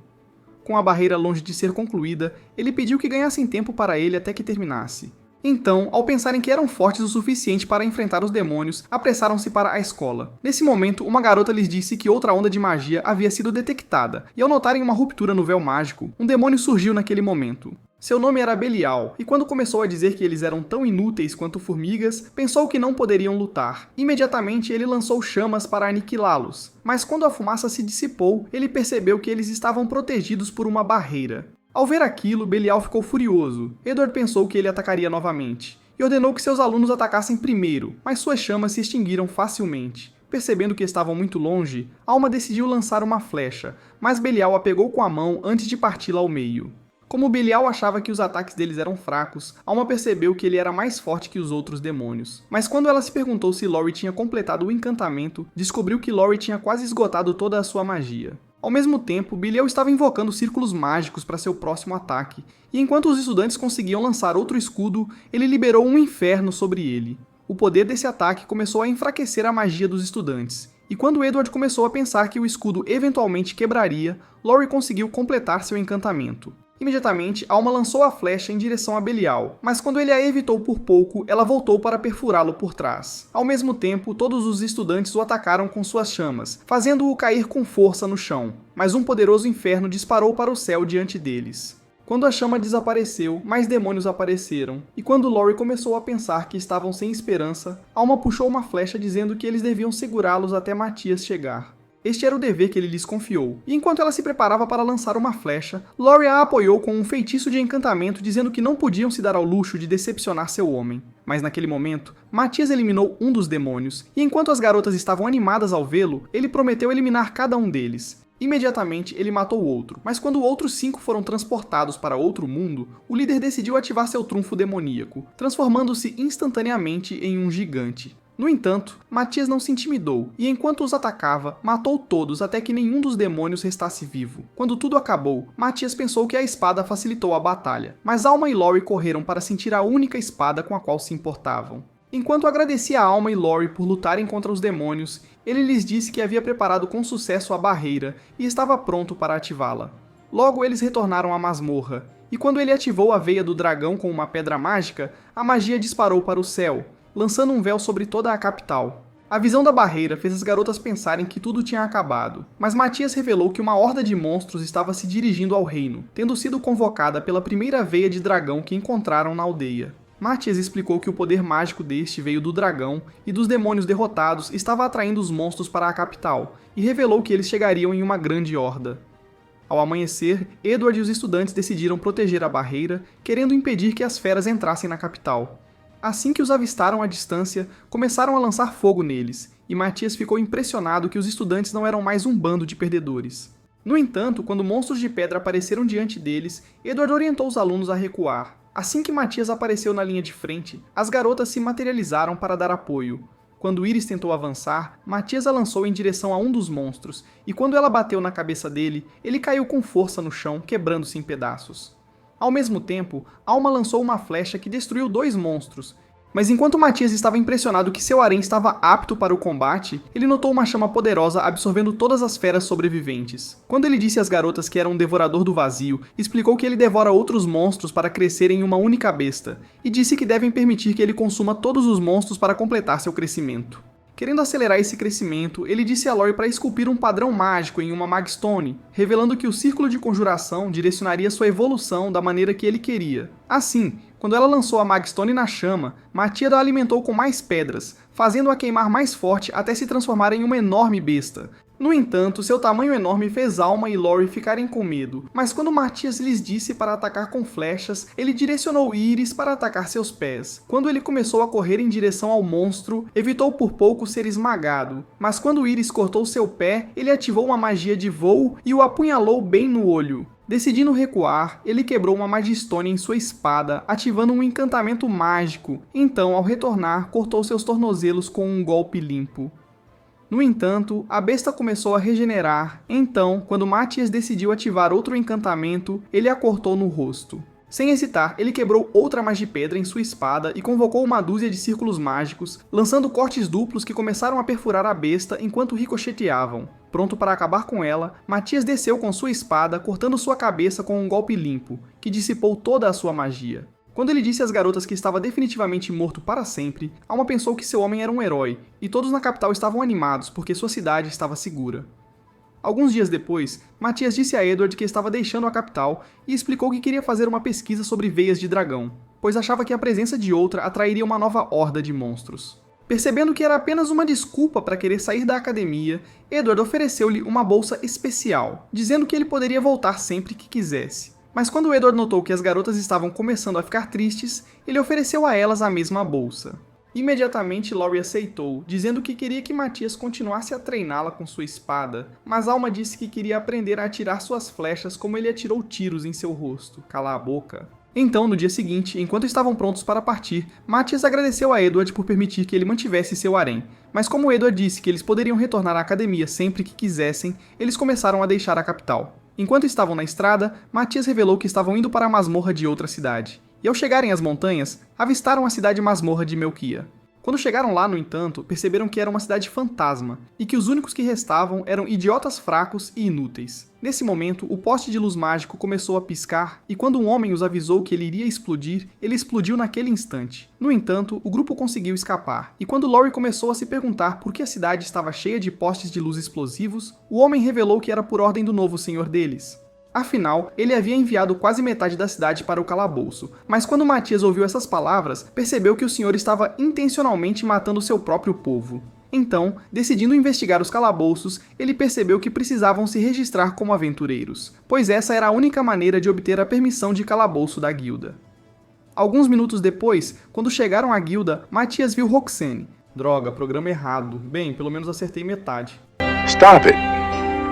Com a barreira longe de ser concluída, ele pediu que ganhassem tempo para ele até que terminasse. Então, ao pensarem que eram fortes o suficiente para enfrentar os demônios, apressaram-se para a escola. Nesse momento, uma garota lhes disse que outra onda de magia havia sido detectada, e ao notarem uma ruptura no véu mágico, um demônio surgiu naquele momento. Seu nome era Belial, e quando começou a dizer que eles eram tão inúteis quanto formigas, pensou que não poderiam lutar. Imediatamente ele lançou chamas para aniquilá-los, mas quando a fumaça se dissipou, ele percebeu que eles estavam protegidos por uma barreira. Ao ver aquilo, Belial ficou furioso. Edward pensou que ele atacaria novamente, e ordenou que seus alunos atacassem primeiro, mas suas chamas se extinguiram facilmente. Percebendo que estavam muito longe, Alma decidiu lançar uma flecha, mas Belial a pegou com a mão antes de parti-la ao meio. Como Belial achava que os ataques deles eram fracos, Alma percebeu que ele era mais forte que os outros demônios. Mas quando ela se perguntou se Lori tinha completado o encantamento, descobriu que Lori tinha quase esgotado toda a sua magia. Ao mesmo tempo, Belial estava invocando círculos mágicos para seu próximo ataque, e enquanto os estudantes conseguiam lançar outro escudo, ele liberou um inferno sobre ele. O poder desse ataque começou a enfraquecer a magia dos estudantes, e quando Edward começou a pensar que o escudo eventualmente quebraria, Lori conseguiu completar seu encantamento. Imediatamente, Alma lançou a flecha em direção a Belial, mas quando ele a evitou por pouco, ela voltou para perfurá-lo por trás. Ao mesmo tempo, todos os estudantes o atacaram com suas chamas, fazendo-o cair com força no chão, mas um poderoso inferno disparou para o céu diante deles. Quando a chama desapareceu, mais demônios apareceram, e quando Lori começou a pensar que estavam sem esperança, Alma puxou uma flecha dizendo que eles deviam segurá-los até Matias chegar. Este era o dever que ele lhes confiou, e enquanto ela se preparava para lançar uma flecha, Lori a apoiou com um feitiço de encantamento dizendo que não podiam se dar ao luxo de decepcionar seu homem. Mas naquele momento, Matias eliminou um dos demônios, e enquanto as garotas estavam animadas ao vê-lo, ele prometeu eliminar cada um deles. Imediatamente, ele matou o outro, mas quando outros 5 foram transportados para outro mundo, o líder decidiu ativar seu trunfo demoníaco, transformando-se instantaneamente em um gigante. No entanto, Matias não se intimidou, e enquanto os atacava, matou todos até que nenhum dos demônios restasse vivo. Quando tudo acabou, Matias pensou que a espada facilitou a batalha, mas Alma e Lori correram para sentir a única espada com a qual se importavam. Enquanto agradecia a Alma e Lori por lutarem contra os demônios, ele lhes disse que havia preparado com sucesso a barreira e estava pronto para ativá-la. Logo eles retornaram à masmorra, e quando ele ativou a veia do dragão com uma pedra mágica, a magia disparou para o céu, lançando um véu sobre toda a capital. A visão da barreira fez as garotas pensarem que tudo tinha acabado, mas Matias revelou que uma horda de monstros estava se dirigindo ao reino, tendo sido convocada pela primeira veia de dragão que encontraram na aldeia. Matias explicou que o poder mágico deste veio do dragão e dos demônios derrotados estava atraindo os monstros para a capital, e revelou que eles chegariam em uma grande horda. Ao amanhecer, Edward e os estudantes decidiram proteger a barreira, querendo impedir que as feras entrassem na capital. Assim que os avistaram à distância, começaram a lançar fogo neles, e Matias ficou impressionado que os estudantes não eram mais um bando de perdedores. No entanto, quando monstros de pedra apareceram diante deles, Edward orientou os alunos a recuar. Assim que Matias apareceu na linha de frente, as garotas se materializaram para dar apoio. Quando Iris tentou avançar, Matias a lançou em direção a um dos monstros, e quando ela bateu na cabeça dele, ele caiu com força no chão, quebrando-se em pedaços. Ao mesmo tempo, Alma lançou uma flecha que destruiu 2 monstros, mas enquanto Matias estava impressionado que seu harém estava apto para o combate, ele notou uma chama poderosa absorvendo todas as feras sobreviventes. Quando ele disse às garotas que era um devorador do vazio, explicou que ele devora outros monstros para crescerem em uma única besta, e disse que devem permitir que ele consuma todos os monstros para completar seu crescimento. Querendo acelerar esse crescimento, ele disse a Lori para esculpir um padrão mágico em uma Magstone, revelando que o círculo de conjuração direcionaria sua evolução da maneira que ele queria. Assim, quando ela lançou a Magstone na chama, Matias a alimentou com mais pedras, fazendo-a queimar mais forte até se transformar em uma enorme besta. No entanto, seu tamanho enorme fez Alma e Lori ficarem com medo, mas quando Matias lhes disse para atacar com flechas, ele direcionou Iris para atacar seus pés. Quando ele começou a correr em direção ao monstro, evitou por pouco ser esmagado, mas quando Iris cortou seu pé, ele ativou uma magia de voo e o apunhalou bem no olho. Decidindo recuar, ele quebrou uma Magistone em sua espada, ativando um encantamento mágico. Então, ao retornar, cortou seus tornozelos com um golpe limpo. No entanto, a besta começou a regenerar, então, quando Matias decidiu ativar outro encantamento, ele a cortou no rosto. Sem hesitar, ele quebrou outra Magipedra em sua espada e convocou uma dúzia de círculos mágicos, lançando cortes duplos que começaram a perfurar a besta enquanto ricocheteavam. Pronto para acabar com ela, Matias desceu com sua espada, cortando sua cabeça com um golpe limpo, que dissipou toda a sua magia. Quando ele disse às garotas que estava definitivamente morto para sempre, Alma pensou que seu homem era um herói, e todos na capital estavam animados porque sua cidade estava segura. Alguns dias depois, Matias disse a Edward que estava deixando a capital e explicou que queria fazer uma pesquisa sobre veias de dragão, pois achava que a presença de outra atrairia uma nova horda de monstros. Percebendo que era apenas uma desculpa para querer sair da academia, Edward ofereceu-lhe uma bolsa especial, dizendo que ele poderia voltar sempre que quisesse. Mas quando Edward notou que as garotas estavam começando a ficar tristes, ele ofereceu a elas a mesma bolsa. Imediatamente Lori aceitou, dizendo que queria que Matias continuasse a treiná-la com sua espada, mas Alma disse que queria aprender a atirar suas flechas como ele atirou tiros em seu rosto. Cala a boca. Então, no dia seguinte, enquanto estavam prontos para partir, Matias agradeceu a Edward por permitir que ele mantivesse seu harém, mas como Edward disse que eles poderiam retornar à academia sempre que quisessem, eles começaram a deixar a capital. Enquanto estavam na estrada, Matias revelou que estavam indo para a masmorra de outra cidade. E ao chegarem às montanhas, avistaram a cidade masmorra de Melquia. Quando chegaram lá, no entanto, perceberam que era uma cidade fantasma, e que os únicos que restavam eram idiotas fracos e inúteis. Nesse momento, o poste de luz mágico começou a piscar, e quando um homem os avisou que ele iria explodir, ele explodiu naquele instante. No entanto, o grupo conseguiu escapar, e quando Lori começou a se perguntar por que a cidade estava cheia de postes de luz explosivos, o homem revelou que era por ordem do novo senhor deles. Afinal, ele havia enviado quase metade da cidade para o calabouço, mas quando Matias ouviu essas palavras, percebeu que o senhor estava intencionalmente matando seu próprio povo. Então, decidindo investigar os calabouços, ele percebeu que precisavam se registrar como aventureiros, pois essa era a única maneira de obter a permissão de calabouço da guilda. Alguns minutos depois, quando chegaram à guilda, Matias viu Roxane. Droga, programa errado. Bem, pelo menos acertei metade. Stop it.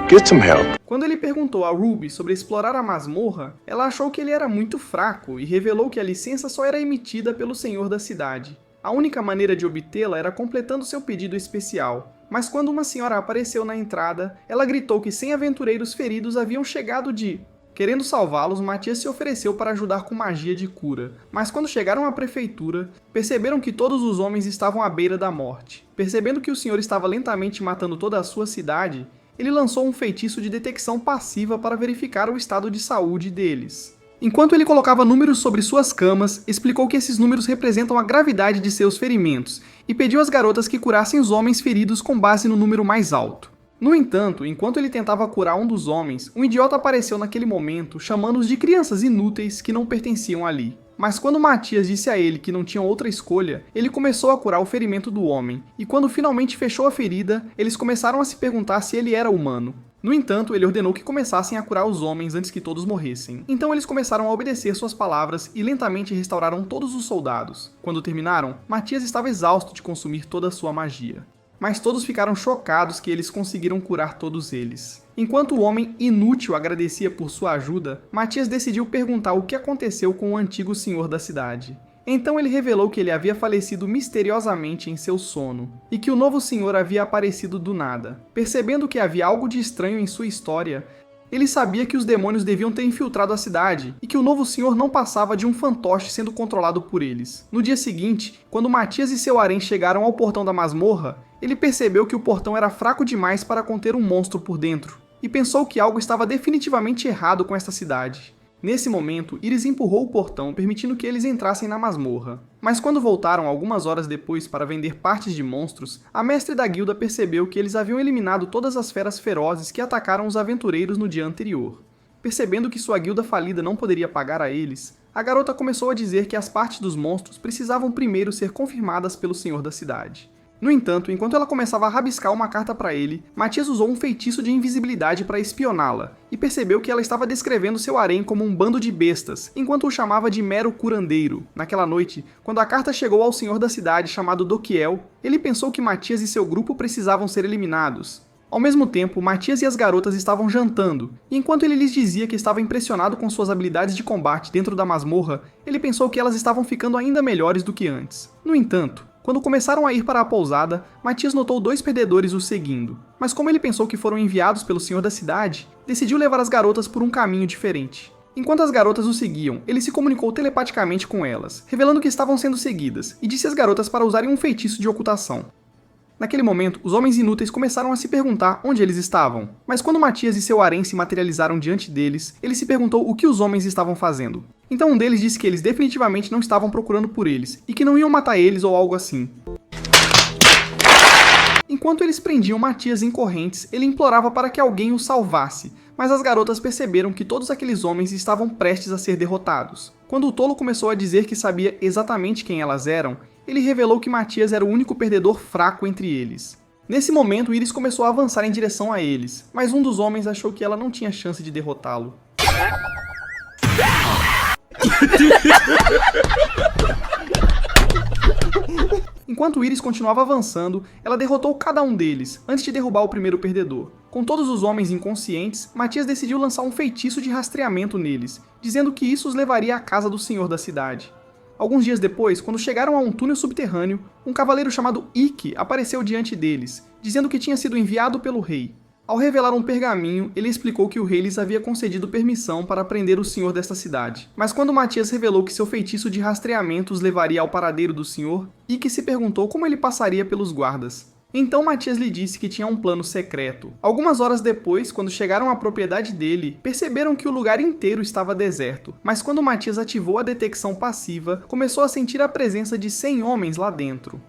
Get some help. Quando ele perguntou a Ruby sobre explorar a masmorra, ela achou que ele era muito fraco e revelou que a licença só era emitida pelo senhor da cidade. A única maneira de obtê-la era completando seu pedido especial. Mas quando uma senhora apareceu na entrada, ela gritou que 100 aventureiros feridos haviam chegado de... Querendo salvá-los, Matias se ofereceu para ajudar com magia de cura. Mas quando chegaram à prefeitura, perceberam que todos os homens estavam à beira da morte. Percebendo que o senhor estava lentamente matando toda a sua cidade, ele lançou um feitiço de detecção passiva para verificar o estado de saúde deles. Enquanto ele colocava números sobre suas camas, explicou que esses números representam a gravidade de seus ferimentos e pediu às garotas que curassem os homens feridos com base no número mais alto. No entanto, enquanto ele tentava curar um dos homens, um idiota apareceu naquele momento, chamando-os de crianças inúteis que não pertenciam ali. Mas quando Matias disse a ele que não tinha outra escolha, ele começou a curar o ferimento do homem, e quando finalmente fechou a ferida, eles começaram a se perguntar se ele era humano. No entanto, ele ordenou que começassem a curar os homens antes que todos morressem. Então eles começaram a obedecer suas palavras e lentamente restauraram todos os soldados. Quando terminaram, Matias estava exausto de consumir toda a sua magia. Mas todos ficaram chocados que eles conseguiram curar todos eles. Enquanto o homem inútil agradecia por sua ajuda, Matias decidiu perguntar o que aconteceu com o antigo senhor da cidade. Então ele revelou que ele havia falecido misteriosamente em seu sono, e que o novo senhor havia aparecido do nada. Percebendo que havia algo de estranho em sua história, ele sabia que os demônios deviam ter infiltrado a cidade, e que o novo senhor não passava de um fantoche sendo controlado por eles. No dia seguinte, quando Matias e seu harém chegaram ao portão da masmorra, ele percebeu que o portão era fraco demais para conter um monstro por dentro, e pensou que algo estava definitivamente errado com esta cidade. Nesse momento, Iris empurrou o portão, permitindo que eles entrassem na masmorra. Mas quando voltaram algumas horas depois para vender partes de monstros, a mestre da guilda percebeu que eles haviam eliminado todas as feras ferozes que atacaram os aventureiros no dia anterior. Percebendo que sua guilda falida não poderia pagar a eles, a garota começou a dizer que as partes dos monstros precisavam primeiro ser confirmadas pelo senhor da cidade. No entanto, enquanto ela começava a rabiscar uma carta para ele, Matias usou um feitiço de invisibilidade para espioná-la, e percebeu que ela estava descrevendo seu harém como um bando de bestas, enquanto o chamava de mero curandeiro. Naquela noite, quando a carta chegou ao senhor da cidade chamado Dokiel, ele pensou que Matias e seu grupo precisavam ser eliminados. Ao mesmo tempo, Matias e as garotas estavam jantando, e enquanto ele lhes dizia que estava impressionado com suas habilidades de combate dentro da masmorra, ele pensou que elas estavam ficando ainda melhores do que antes. No entanto, quando começaram a ir para a pousada, Matias notou 2 perdedores o seguindo, mas como ele pensou que foram enviados pelo senhor da cidade, decidiu levar as garotas por um caminho diferente. Enquanto as garotas o seguiam, ele se comunicou telepaticamente com elas, revelando que estavam sendo seguidas, e disse às garotas para usarem um feitiço de ocultação. Naquele momento, os homens inúteis começaram a se perguntar onde eles estavam, mas quando Matias e seu harém se materializaram diante deles, ele se perguntou o que os homens estavam fazendo. Então um deles disse que eles definitivamente não estavam procurando por eles, e que não iam matar eles ou algo assim. Enquanto eles prendiam Matias em correntes, ele implorava para que alguém o salvasse, mas as garotas perceberam que todos aqueles homens estavam prestes a ser derrotados. Quando o tolo começou a dizer que sabia exatamente quem elas eram, ele revelou que Matias era o único perdedor fraco entre eles. Nesse momento, Iris começou a avançar em direção a eles, mas um dos homens achou que ela não tinha chance de derrotá-lo. Enquanto Iris continuava avançando, ela derrotou cada um deles, antes de derrubar o primeiro perdedor. Com todos os homens inconscientes, Matias decidiu lançar um feitiço de rastreamento neles, dizendo que isso os levaria à casa do senhor da cidade. Alguns dias depois, quando chegaram a um túnel subterrâneo, um cavaleiro chamado Ikki apareceu diante deles, dizendo que tinha sido enviado pelo rei. Ao revelar um pergaminho, ele explicou que o rei lhes havia concedido permissão para prender o senhor desta cidade. Mas quando Matias revelou que seu feitiço de rastreamento os levaria ao paradeiro do senhor, Ikki se perguntou como ele passaria pelos guardas. Então Matias lhe disse que tinha um plano secreto. Algumas horas depois, quando chegaram à propriedade dele, perceberam que o lugar inteiro estava deserto. Mas quando Matias ativou a detecção passiva, começou a sentir a presença de 100 homens lá dentro.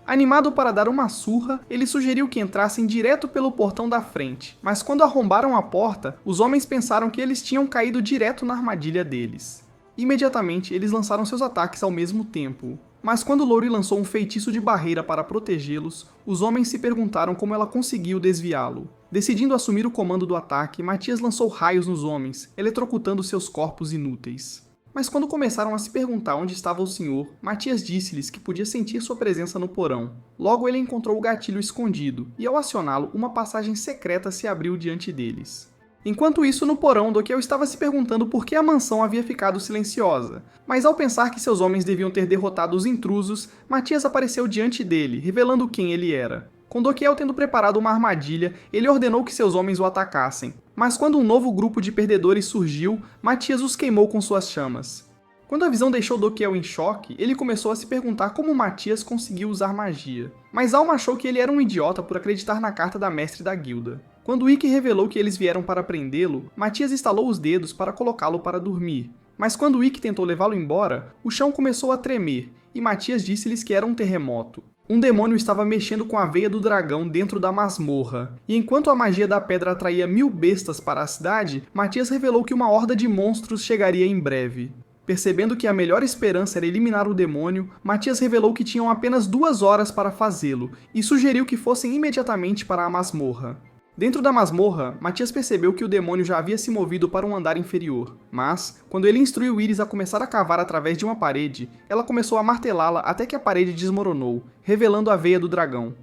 Animado para dar uma surra, ele sugeriu que entrassem direto pelo portão da frente. Mas quando arrombaram a porta, os homens pensaram que eles tinham caído direto na armadilha deles. Imediatamente, eles lançaram seus ataques ao mesmo tempo. Mas quando Lori lançou um feitiço de barreira para protegê-los, os homens se perguntaram como ela conseguiu desviá-lo. Decidindo assumir o comando do ataque, Matias lançou raios nos homens, eletrocutando seus corpos inúteis. Mas quando começaram a se perguntar onde estava o senhor, Matias disse-lhes que podia sentir sua presença no porão. Logo ele encontrou o gatilho escondido, e ao acioná-lo, uma passagem secreta se abriu diante deles. Enquanto isso, no porão, Dokiel estava se perguntando por que a mansão havia ficado silenciosa, mas ao pensar que seus homens deviam ter derrotado os intrusos, Matias apareceu diante dele, revelando quem ele era. Com Dokiel tendo preparado uma armadilha, ele ordenou que seus homens o atacassem, mas quando um novo grupo de perdedores surgiu, Matias os queimou com suas chamas. Quando a visão deixou Dokiel em choque, ele começou a se perguntar como Matias conseguiu usar magia, mas Alma achou que ele era um idiota por acreditar na carta da mestre da guilda. Quando Ikki revelou que eles vieram para prendê-lo, Matias estalou os dedos para colocá-lo para dormir. Mas quando Ikki tentou levá-lo embora, o chão começou a tremer, e Matias disse-lhes que era um terremoto. Um demônio estava mexendo com a veia do dragão dentro da masmorra, e enquanto a magia da pedra atraía 1000 bestas para a cidade, Matias revelou que uma horda de monstros chegaria em breve. Percebendo que a melhor esperança era eliminar o demônio, Matias revelou que tinham apenas 2 horas para fazê-lo e sugeriu que fossem imediatamente para a masmorra. Dentro da masmorra, Matias percebeu que o demônio já havia se movido para um andar inferior, mas, quando ele instruiu Iris a começar a cavar através de uma parede, ela começou a martelá-la até que a parede desmoronou, revelando a veia do dragão.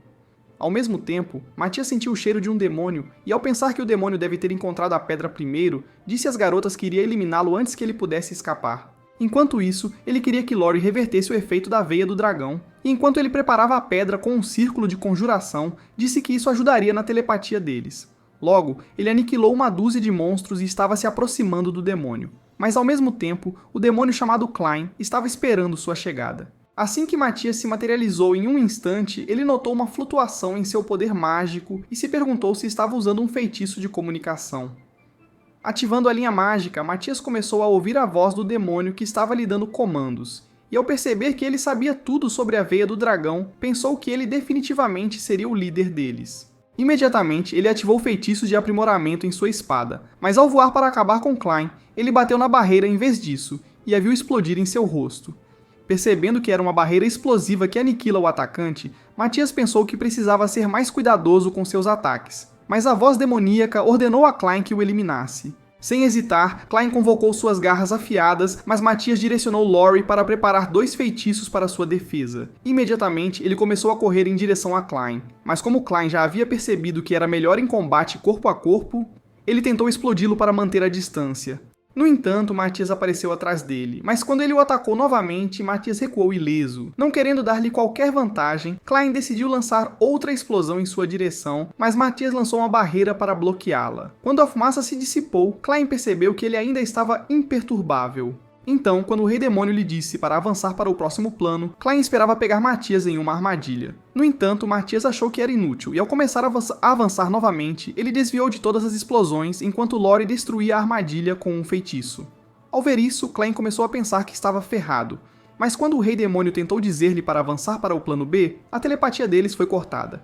Ao mesmo tempo, Matias sentiu o cheiro de um demônio e, ao pensar que o demônio deve ter encontrado a pedra primeiro, disse às garotas que iria eliminá-lo antes que ele pudesse escapar. Enquanto isso, ele queria que Lori revertesse o efeito da veia do dragão, e enquanto ele preparava a pedra com um círculo de conjuração, disse que isso ajudaria na telepatia deles. Logo, ele aniquilou uma dúzia de monstros e estava se aproximando do demônio. Mas ao mesmo tempo, o demônio chamado Klein estava esperando sua chegada. Assim que Matias se materializou em um instante, ele notou uma flutuação em seu poder mágico e se perguntou se estava usando um feitiço de comunicação. Ativando a linha mágica, Matias começou a ouvir a voz do demônio que estava lhe dando comandos, e ao perceber que ele sabia tudo sobre a veia do dragão, pensou que ele definitivamente seria o líder deles. Imediatamente, ele ativou o feitiço de aprimoramento em sua espada, mas ao voar para acabar com Klein, ele bateu na barreira em vez disso, e a viu explodir em seu rosto. Percebendo que era uma barreira explosiva que aniquila o atacante, Matias pensou que precisava ser mais cuidadoso com seus ataques, mas a voz demoníaca ordenou a Klein que o eliminasse. Sem hesitar, Klein convocou suas garras afiadas, mas Matias direcionou Lori para preparar 2 feitiços para sua defesa. Imediatamente, ele começou a correr em direção a Klein, mas como Klein já havia percebido que era melhor em combate corpo a corpo, ele tentou explodi-lo para manter a distância. No entanto, Matias apareceu atrás dele, mas quando ele o atacou novamente, Matias recuou ileso. Não querendo dar-lhe qualquer vantagem, Klein decidiu lançar outra explosão em sua direção, mas Matias lançou uma barreira para bloqueá-la. Quando a fumaça se dissipou, Klein percebeu que ele ainda estava imperturbável. Então, quando o Rei Demônio lhe disse para avançar para o próximo plano, Klein esperava pegar Matias em uma armadilha. No entanto, Matias achou que era inútil, e ao começar a avançar novamente, ele desviou de todas as explosões enquanto Lori destruía a armadilha com um feitiço. Ao ver isso, Klein começou a pensar que estava ferrado, mas quando o Rei Demônio tentou dizer-lhe para avançar para o plano B, a telepatia deles foi cortada.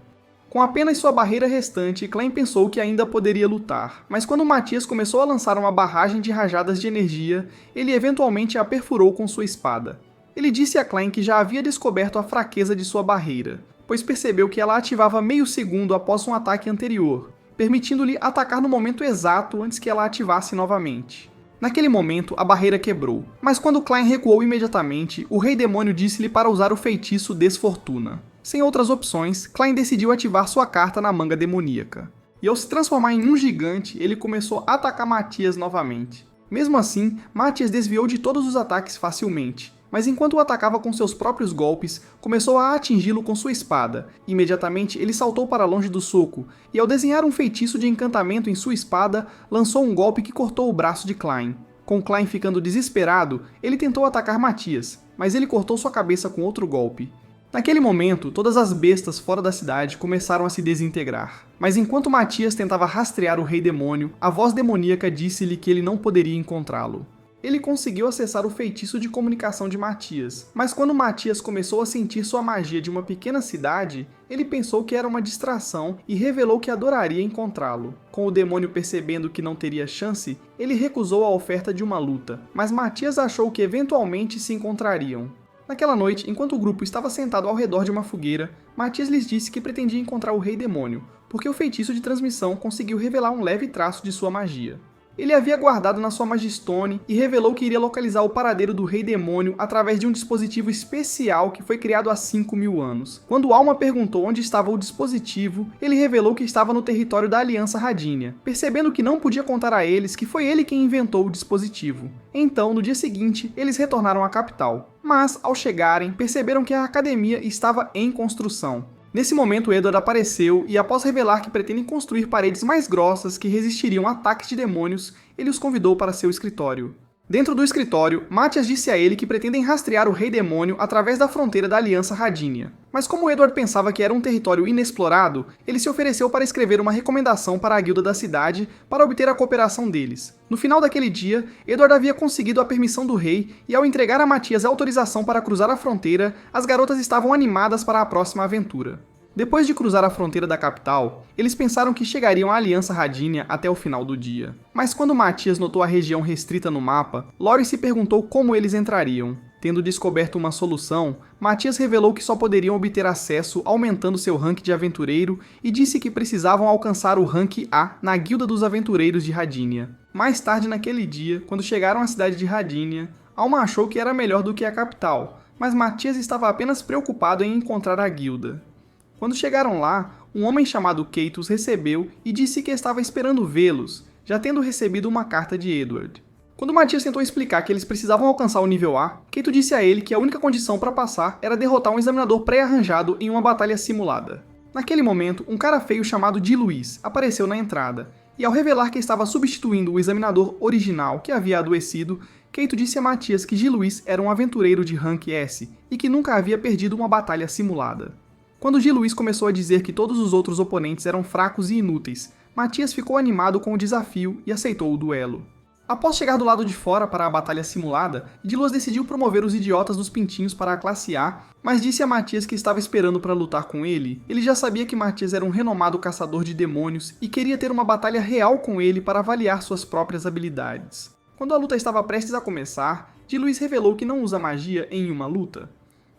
Com apenas sua barreira restante, Klein pensou que ainda poderia lutar, mas quando Matias começou a lançar uma barragem de rajadas de energia, ele eventualmente a perfurou com sua espada. Ele disse a Klein que já havia descoberto a fraqueza de sua barreira, pois percebeu que ela ativava meio segundo após um ataque anterior, permitindo-lhe atacar no momento exato antes que ela ativasse novamente. Naquele momento, a barreira quebrou, mas quando Klein recuou imediatamente, o Rei Demônio disse-lhe para usar o feitiço Desfortuna. Sem outras opções, Klein decidiu ativar sua carta na manga demoníaca. E ao se transformar em um gigante, ele começou a atacar Matias novamente. Mesmo assim, Matias desviou de todos os ataques facilmente, mas enquanto o atacava com seus próprios golpes, começou a atingi-lo com sua espada. Imediatamente, ele saltou para longe do soco, e ao desenhar um feitiço de encantamento em sua espada, lançou um golpe que cortou o braço de Klein. Com Klein ficando desesperado, ele tentou atacar Matias, mas ele cortou sua cabeça com outro golpe. Naquele momento, todas as bestas fora da cidade começaram a se desintegrar. Mas enquanto Matias tentava rastrear o Rei Demônio, a voz demoníaca disse-lhe que ele não poderia encontrá-lo. Ele conseguiu acessar o feitiço de comunicação de Matias, mas quando Matias começou a sentir sua magia de uma pequena cidade, ele pensou que era uma distração e revelou que adoraria encontrá-lo. Com o demônio percebendo que não teria chance, ele recusou a oferta de uma luta, mas Matias achou que eventualmente se encontrariam. Naquela noite, enquanto o grupo estava sentado ao redor de uma fogueira, Matias lhes disse que pretendia encontrar o Rei Demônio, porque o feitiço de transmissão conseguiu revelar um leve traço de sua magia. Ele havia guardado na sua Magistone e revelou que iria localizar o paradeiro do Rei Demônio através de um dispositivo especial que foi criado há 5.000 anos. Quando Alma perguntou onde estava o dispositivo, ele revelou que estava no território da Aliança Radínia, percebendo que não podia contar a eles que foi ele quem inventou o dispositivo. Então, no dia seguinte, eles retornaram à capital. Mas, ao chegarem, perceberam que a academia estava em construção. Nesse momento, Edward apareceu e, após revelar que pretendem construir paredes mais grossas que resistiriam a ataques de demônios, ele os convidou para seu escritório. Dentro do escritório, Matias disse a ele que pretendem rastrear o Rei Demônio através da fronteira da Aliança Radínia. Mas como Edward pensava que era um território inexplorado, ele se ofereceu para escrever uma recomendação para a guilda da cidade para obter a cooperação deles. No final daquele dia, Edward havia conseguido a permissão do rei e ao entregar a Matias a autorização para cruzar a fronteira, as garotas estavam animadas para a próxima aventura. Depois de cruzar a fronteira da capital, eles pensaram que chegariam à Aliança Radinia até o final do dia. Mas quando Matias notou a região restrita no mapa, Lori se perguntou como eles entrariam. Tendo descoberto uma solução, Matias revelou que só poderiam obter acesso aumentando seu rank de aventureiro e disse que precisavam alcançar o rank A na Guilda dos Aventureiros de Radinia. Mais tarde naquele dia, quando chegaram à cidade de Radinia, Alma achou que era melhor do que a capital, mas Matias estava apenas preocupado em encontrar a guilda. Quando chegaram lá, um homem chamado Keito os recebeu e disse que estava esperando vê-los, já tendo recebido uma carta de Edward. Quando Matias tentou explicar que eles precisavam alcançar o nível A, Keito disse a ele que a única condição para passar era derrotar um examinador pré-arranjado em uma batalha simulada. Naquele momento, um cara feio chamado Di Luiz apareceu na entrada, e ao revelar que estava substituindo o examinador original que havia adoecido, Keito disse a Matias que Di Luiz era um aventureiro de rank S e que nunca havia perdido uma batalha simulada. Quando Di Luiz começou a dizer que todos os outros oponentes eram fracos e inúteis, Matias ficou animado com o desafio e aceitou o duelo. Após chegar do lado de fora para a batalha simulada, Di Luiz decidiu promover os idiotas dos pintinhos para a classe A, mas disse a Matias que estava esperando para lutar com ele. Ele já sabia que Matias era um renomado caçador de demônios e queria ter uma batalha real com ele para avaliar suas próprias habilidades. Quando a luta estava prestes a começar, Di Luiz revelou que não usa magia em uma luta.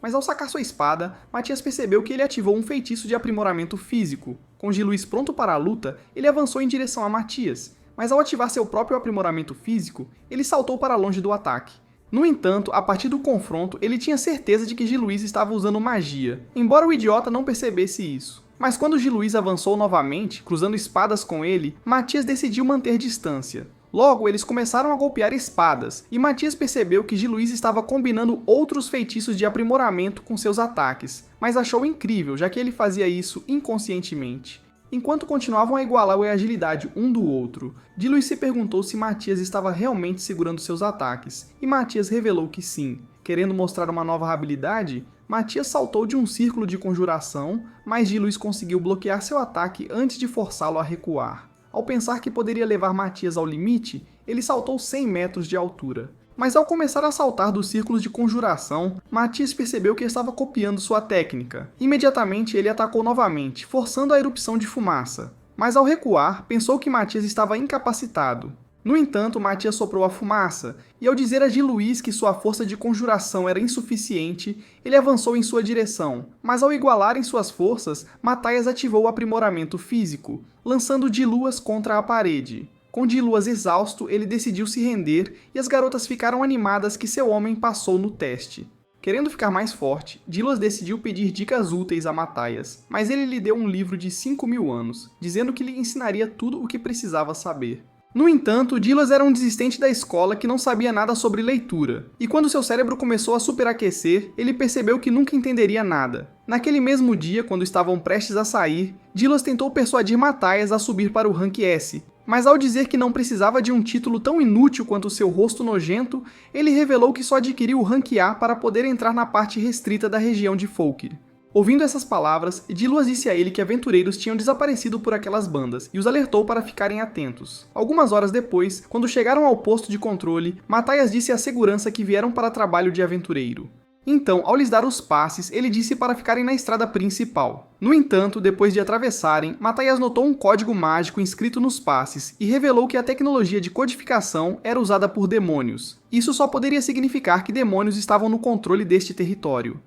Mas ao sacar sua espada, Matias percebeu que ele ativou um feitiço de aprimoramento físico. Com Di Luiz pronto para a luta, ele avançou em direção a Matias, mas ao ativar seu próprio aprimoramento físico, ele saltou para longe do ataque. No entanto, a partir do confronto, ele tinha certeza de que Di Luiz estava usando magia, embora o idiota não percebesse isso. Mas quando Di Luiz avançou novamente, cruzando espadas com ele, Matias decidiu manter distância. Logo, eles começaram a golpear espadas, e Matias percebeu que Di Luiz estava combinando outros feitiços de aprimoramento com seus ataques, mas achou incrível, já que ele fazia isso inconscientemente. Enquanto continuavam a igualar a agilidade um do outro, Di Luiz se perguntou se Matias estava realmente segurando seus ataques, e Matias revelou que sim. Querendo mostrar uma nova habilidade, Matias saltou de um círculo de conjuração, mas Di Luiz conseguiu bloquear seu ataque antes de forçá-lo a recuar. Ao pensar que poderia levar Matias ao limite, ele saltou 100 metros de altura. Mas ao começar a saltar dos círculos de conjuração, Matias percebeu que estava copiando sua técnica. Imediatamente ele atacou novamente, forçando a erupção de fumaça. Mas ao recuar, pensou que Matias estava incapacitado. No entanto, Matias soprou a fumaça, e ao dizer a Di Luiz que sua força de conjuração era insuficiente, ele avançou em sua direção, mas ao igualarem suas forças, Matias ativou o aprimoramento físico, lançando Di Luiz contra a parede. Com Di Luiz exausto, ele decidiu se render, e as garotas ficaram animadas que seu homem passou no teste. Querendo ficar mais forte, Di Luiz decidiu pedir dicas úteis a Matias, mas ele lhe deu um livro de 5.000 anos, dizendo que lhe ensinaria tudo o que precisava saber. No entanto, Di Luiz era um desistente da escola que não sabia nada sobre leitura, e quando seu cérebro começou a superaquecer, ele percebeu que nunca entenderia nada. Naquele mesmo dia, quando estavam prestes a sair, Di Luiz tentou persuadir Matias a subir para o rank S, mas ao dizer que não precisava de um título tão inútil quanto seu rosto nojento, ele revelou que só adquiriu o rank A para poder entrar na parte restrita da região de Fólkir. Ouvindo essas palavras, Di Luiz disse a ele que aventureiros tinham desaparecido por aquelas bandas e os alertou para ficarem atentos. Algumas horas depois, quando chegaram ao posto de controle, Matias disse à segurança que vieram para trabalho de aventureiro. Então, ao lhes dar os passes, ele disse para ficarem na estrada principal. No entanto, depois de atravessarem, Matias notou um código mágico inscrito nos passes e revelou que a tecnologia de codificação era usada por demônios. Isso só poderia significar que demônios estavam no controle deste território.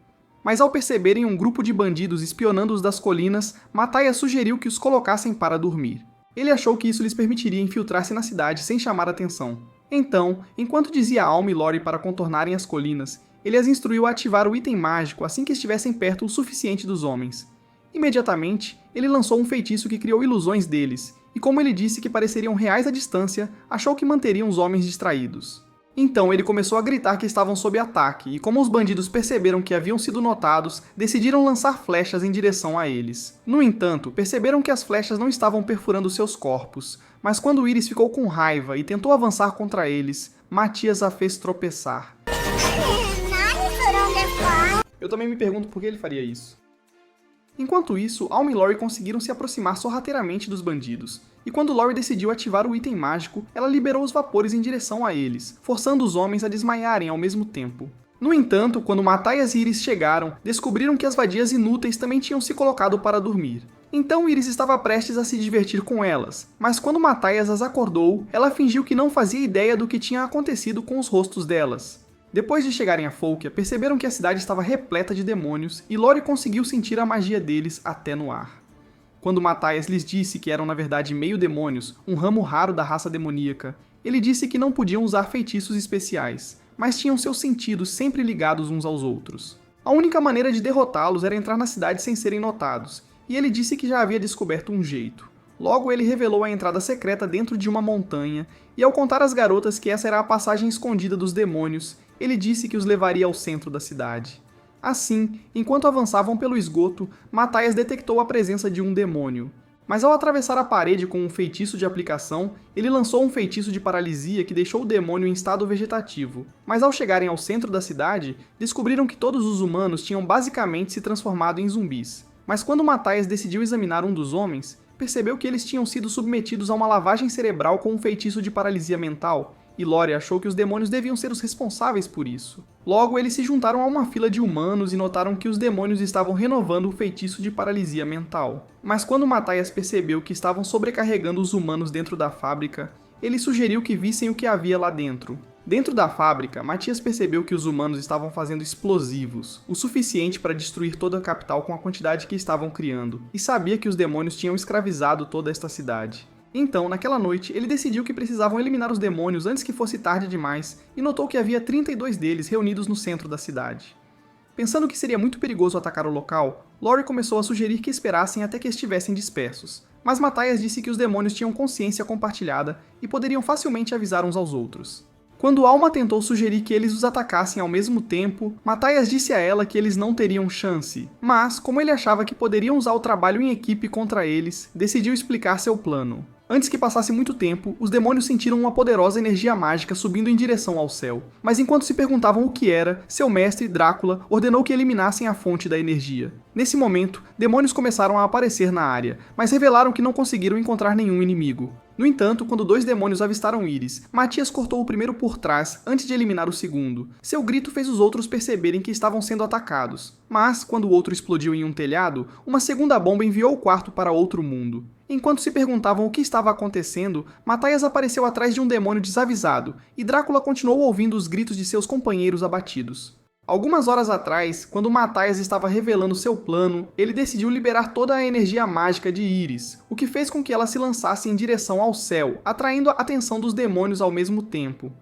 Mas ao perceberem um grupo de bandidos espionando-os das colinas, Matias sugeriu que os colocassem para dormir. Ele achou que isso lhes permitiria infiltrar-se na cidade sem chamar atenção. Então, enquanto dizia a Alma e Lori para contornarem as colinas, ele as instruiu a ativar o item mágico assim que estivessem perto o suficiente dos homens. Imediatamente, ele lançou um feitiço que criou ilusões deles, e como ele disse que pareceriam reais à distância, achou que manteriam os homens distraídos. Então ele começou a gritar que estavam sob ataque, e como os bandidos perceberam que haviam sido notados, decidiram lançar flechas em direção a eles. No entanto, perceberam que as flechas não estavam perfurando seus corpos, mas quando Iris ficou com raiva e tentou avançar contra eles, Matias a fez tropeçar. Eu também me pergunto por que ele faria isso. Enquanto isso, Alma e Lori conseguiram se aproximar sorrateiramente dos bandidos, e quando Lori decidiu ativar o item mágico, ela liberou os vapores em direção a eles, forçando os homens a desmaiarem ao mesmo tempo. No entanto, quando Matthias e Iris chegaram, descobriram que as vadias inúteis também tinham se colocado para dormir. Então Iris estava prestes a se divertir com elas, mas quando Matthias as acordou, ela fingiu que não fazia ideia do que tinha acontecido com os rostos delas. Depois de chegarem a Fólkia, perceberam que a cidade estava repleta de demônios e Lori conseguiu sentir a magia deles até no ar. Quando Matthias lhes disse que eram na verdade meio-demônios, um ramo raro da raça demoníaca, ele disse que não podiam usar feitiços especiais, mas tinham seus sentidos sempre ligados uns aos outros. A única maneira de derrotá-los era entrar na cidade sem serem notados, e ele disse que já havia descoberto um jeito. Logo, ele revelou a entrada secreta dentro de uma montanha, e ao contar às garotas que essa era a passagem escondida dos demônios, ele disse que os levaria ao centro da cidade. Assim, enquanto avançavam pelo esgoto, Matthias detectou a presença de um demônio. Mas ao atravessar a parede com um feitiço de aplicação, ele lançou um feitiço de paralisia que deixou o demônio em estado vegetativo. Mas ao chegarem ao centro da cidade, descobriram que todos os humanos tinham basicamente se transformado em zumbis. Mas quando Matthias decidiu examinar um dos homens, percebeu que eles tinham sido submetidos a uma lavagem cerebral com um feitiço de paralisia mental, e Lori achou que os demônios deviam ser os responsáveis por isso. Logo, eles se juntaram a uma fila de humanos e notaram que os demônios estavam renovando o feitiço de paralisia mental. Mas quando Matthias percebeu que estavam sobrecarregando os humanos dentro da fábrica, ele sugeriu que vissem o que havia lá dentro. Dentro da fábrica, Matthias percebeu que os humanos estavam fazendo explosivos, o suficiente para destruir toda a capital com a quantidade que estavam criando, e sabia que os demônios tinham escravizado toda esta cidade. Então, naquela noite, ele decidiu que precisavam eliminar os demônios antes que fosse tarde demais, e notou que havia 32 deles reunidos no centro da cidade. Pensando que seria muito perigoso atacar o local, Lori começou a sugerir que esperassem até que estivessem dispersos, mas Matthias disse que os demônios tinham consciência compartilhada e poderiam facilmente avisar uns aos outros. Quando Alma tentou sugerir que eles os atacassem ao mesmo tempo, Matthias disse a ela que eles não teriam chance, mas, como ele achava que poderiam usar o trabalho em equipe contra eles, decidiu explicar seu plano. Antes que passasse muito tempo, os demônios sentiram uma poderosa energia mágica subindo em direção ao céu. Mas enquanto se perguntavam o que era, seu mestre, Drácula, ordenou que eliminassem a fonte da energia. Nesse momento, demônios começaram a aparecer na área, mas revelaram que não conseguiram encontrar nenhum inimigo. No entanto, quando dois demônios avistaram Iris, Matthias cortou o primeiro por trás antes de eliminar o segundo. Seu grito fez os outros perceberem que estavam sendo atacados. Mas, quando o outro explodiu em um telhado, uma segunda bomba enviou o quarto para outro mundo. Enquanto se perguntavam o que estava acontecendo, Matthias apareceu atrás de um demônio desavisado, e Drácula continuou ouvindo os gritos de seus companheiros abatidos. Algumas horas atrás, quando Matthias estava revelando seu plano, ele decidiu liberar toda a energia mágica de Iris, o que fez com que ela se lançasse em direção ao céu, atraindo a atenção dos demônios ao mesmo tempo.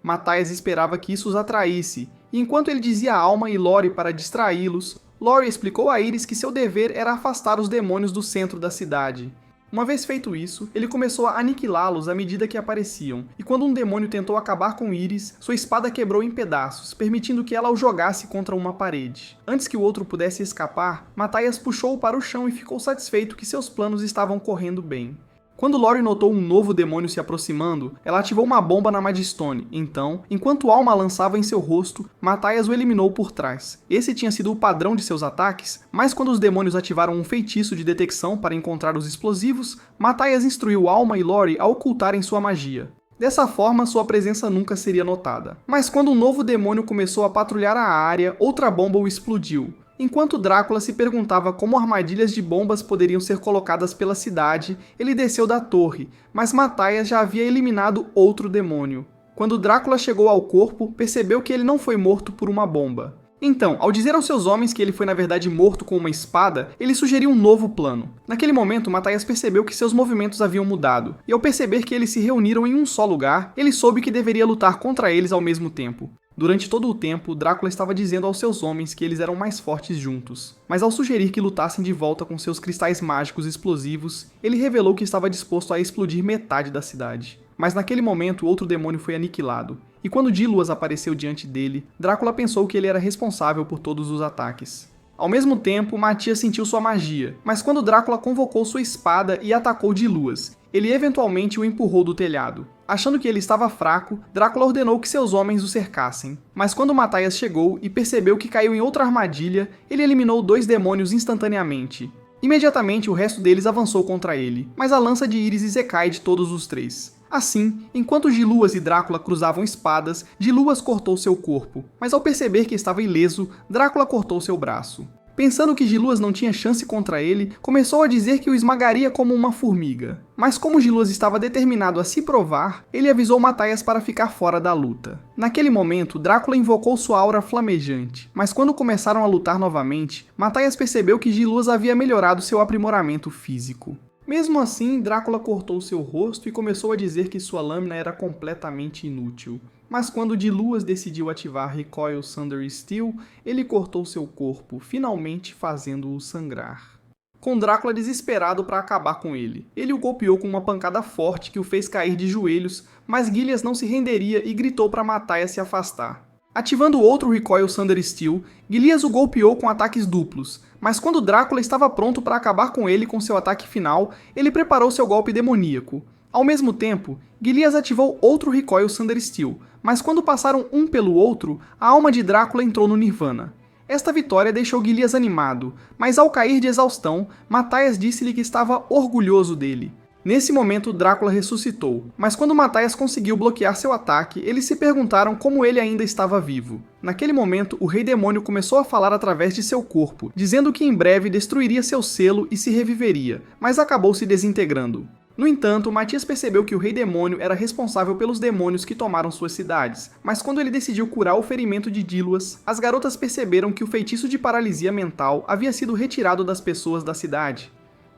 Matthias esperava que isso os atraísse, e enquanto ele dizia a Alma e Lori para distraí-los, Lori explicou a Iris que seu dever era afastar os demônios do centro da cidade. Uma vez feito isso, ele começou a aniquilá-los à medida que apareciam, e quando um demônio tentou acabar com Iris, sua espada quebrou em pedaços, permitindo que ela o jogasse contra uma parede. Antes que o outro pudesse escapar, Matthias puxou-o para o chão e ficou satisfeito que seus planos estavam correndo bem. Quando Lori notou um novo demônio se aproximando, ela ativou uma bomba na Madstone. Então, enquanto Alma lançava em seu rosto, Matthias o eliminou por trás. Esse tinha sido o padrão de seus ataques, mas quando os demônios ativaram um feitiço de detecção para encontrar os explosivos, Matthias instruiu Alma e Lori a ocultarem sua magia. Dessa forma, sua presença nunca seria notada. Mas quando um novo demônio começou a patrulhar a área, outra bomba o explodiu. Enquanto Drácula se perguntava como armadilhas de bombas poderiam ser colocadas pela cidade, ele desceu da torre, mas Matthias já havia eliminado outro demônio. Quando Drácula chegou ao corpo, percebeu que ele não foi morto por uma bomba. Então, ao dizer aos seus homens que ele foi na verdade morto com uma espada, ele sugeriu um novo plano. Naquele momento, Matthias percebeu que seus movimentos haviam mudado, e ao perceber que eles se reuniram em um só lugar, ele soube que deveria lutar contra eles ao mesmo tempo. Durante todo o tempo, Drácula estava dizendo aos seus homens que eles eram mais fortes juntos. Mas ao sugerir que lutassem de volta com seus cristais mágicos explosivos, ele revelou que estava disposto a explodir metade da cidade. Mas naquele momento, outro demônio foi aniquilado. E quando Diluas apareceu diante dele, Drácula pensou que ele era responsável por todos os ataques. Ao mesmo tempo, Matthias sentiu sua magia, mas quando Drácula convocou sua espada e atacou Diluas, ele eventualmente o empurrou do telhado. Achando que ele estava fraco, Drácula ordenou que seus homens o cercassem. Mas quando Matthias chegou e percebeu que caiu em outra armadilha, ele eliminou 2 demônios instantaneamente. Imediatamente o resto deles avançou contra ele, mas a lança de Iris e Zekai de todos os 3. Assim, enquanto Giluas e Drácula cruzavam espadas, Giluas cortou seu corpo, mas ao perceber que estava ileso, Drácula cortou seu braço. Pensando que Giluas não tinha chance contra ele, começou a dizer que o esmagaria como uma formiga. Mas como Giluas estava determinado a se provar, ele avisou Mataias para ficar fora da luta. Naquele momento, Drácula invocou sua aura flamejante, mas quando começaram a lutar novamente, Mataias percebeu que Giluas havia melhorado seu aprimoramento físico. Mesmo assim, Drácula cortou seu rosto e começou a dizer que sua lâmina era completamente inútil. Mas quando Giluas decidiu ativar Recoil Thunder Steel, ele cortou seu corpo, finalmente fazendo-o sangrar. Com Drácula desesperado para acabar com ele, ele o golpeou com uma pancada forte que o fez cair de joelhos, mas Gilias não se renderia e gritou para Mataias se afastar. Ativando outro Recoil Thunder Steel, Gilias o golpeou com ataques duplos, mas quando Drácula estava pronto para acabar com ele com seu ataque final, ele preparou seu golpe demoníaco. Ao mesmo tempo, Gilias ativou outro Recoil Thunder Steel, mas quando passaram um pelo outro, a alma de Drácula entrou no Nirvana. Esta vitória deixou Gilias animado, mas ao cair de exaustão, Mataias disse-lhe que estava orgulhoso dele. Nesse momento, Drácula ressuscitou, mas quando Mataias conseguiu bloquear seu ataque, eles se perguntaram como ele ainda estava vivo. Naquele momento, o Rei Demônio começou a falar através de seu corpo, dizendo que em breve destruiria seu selo e se reviveria, mas acabou se desintegrando. No entanto, Matias percebeu que o Rei Demônio era responsável pelos demônios que tomaram suas cidades, mas quando ele decidiu curar o ferimento de Giluas, as garotas perceberam que o feitiço de paralisia mental havia sido retirado das pessoas da cidade.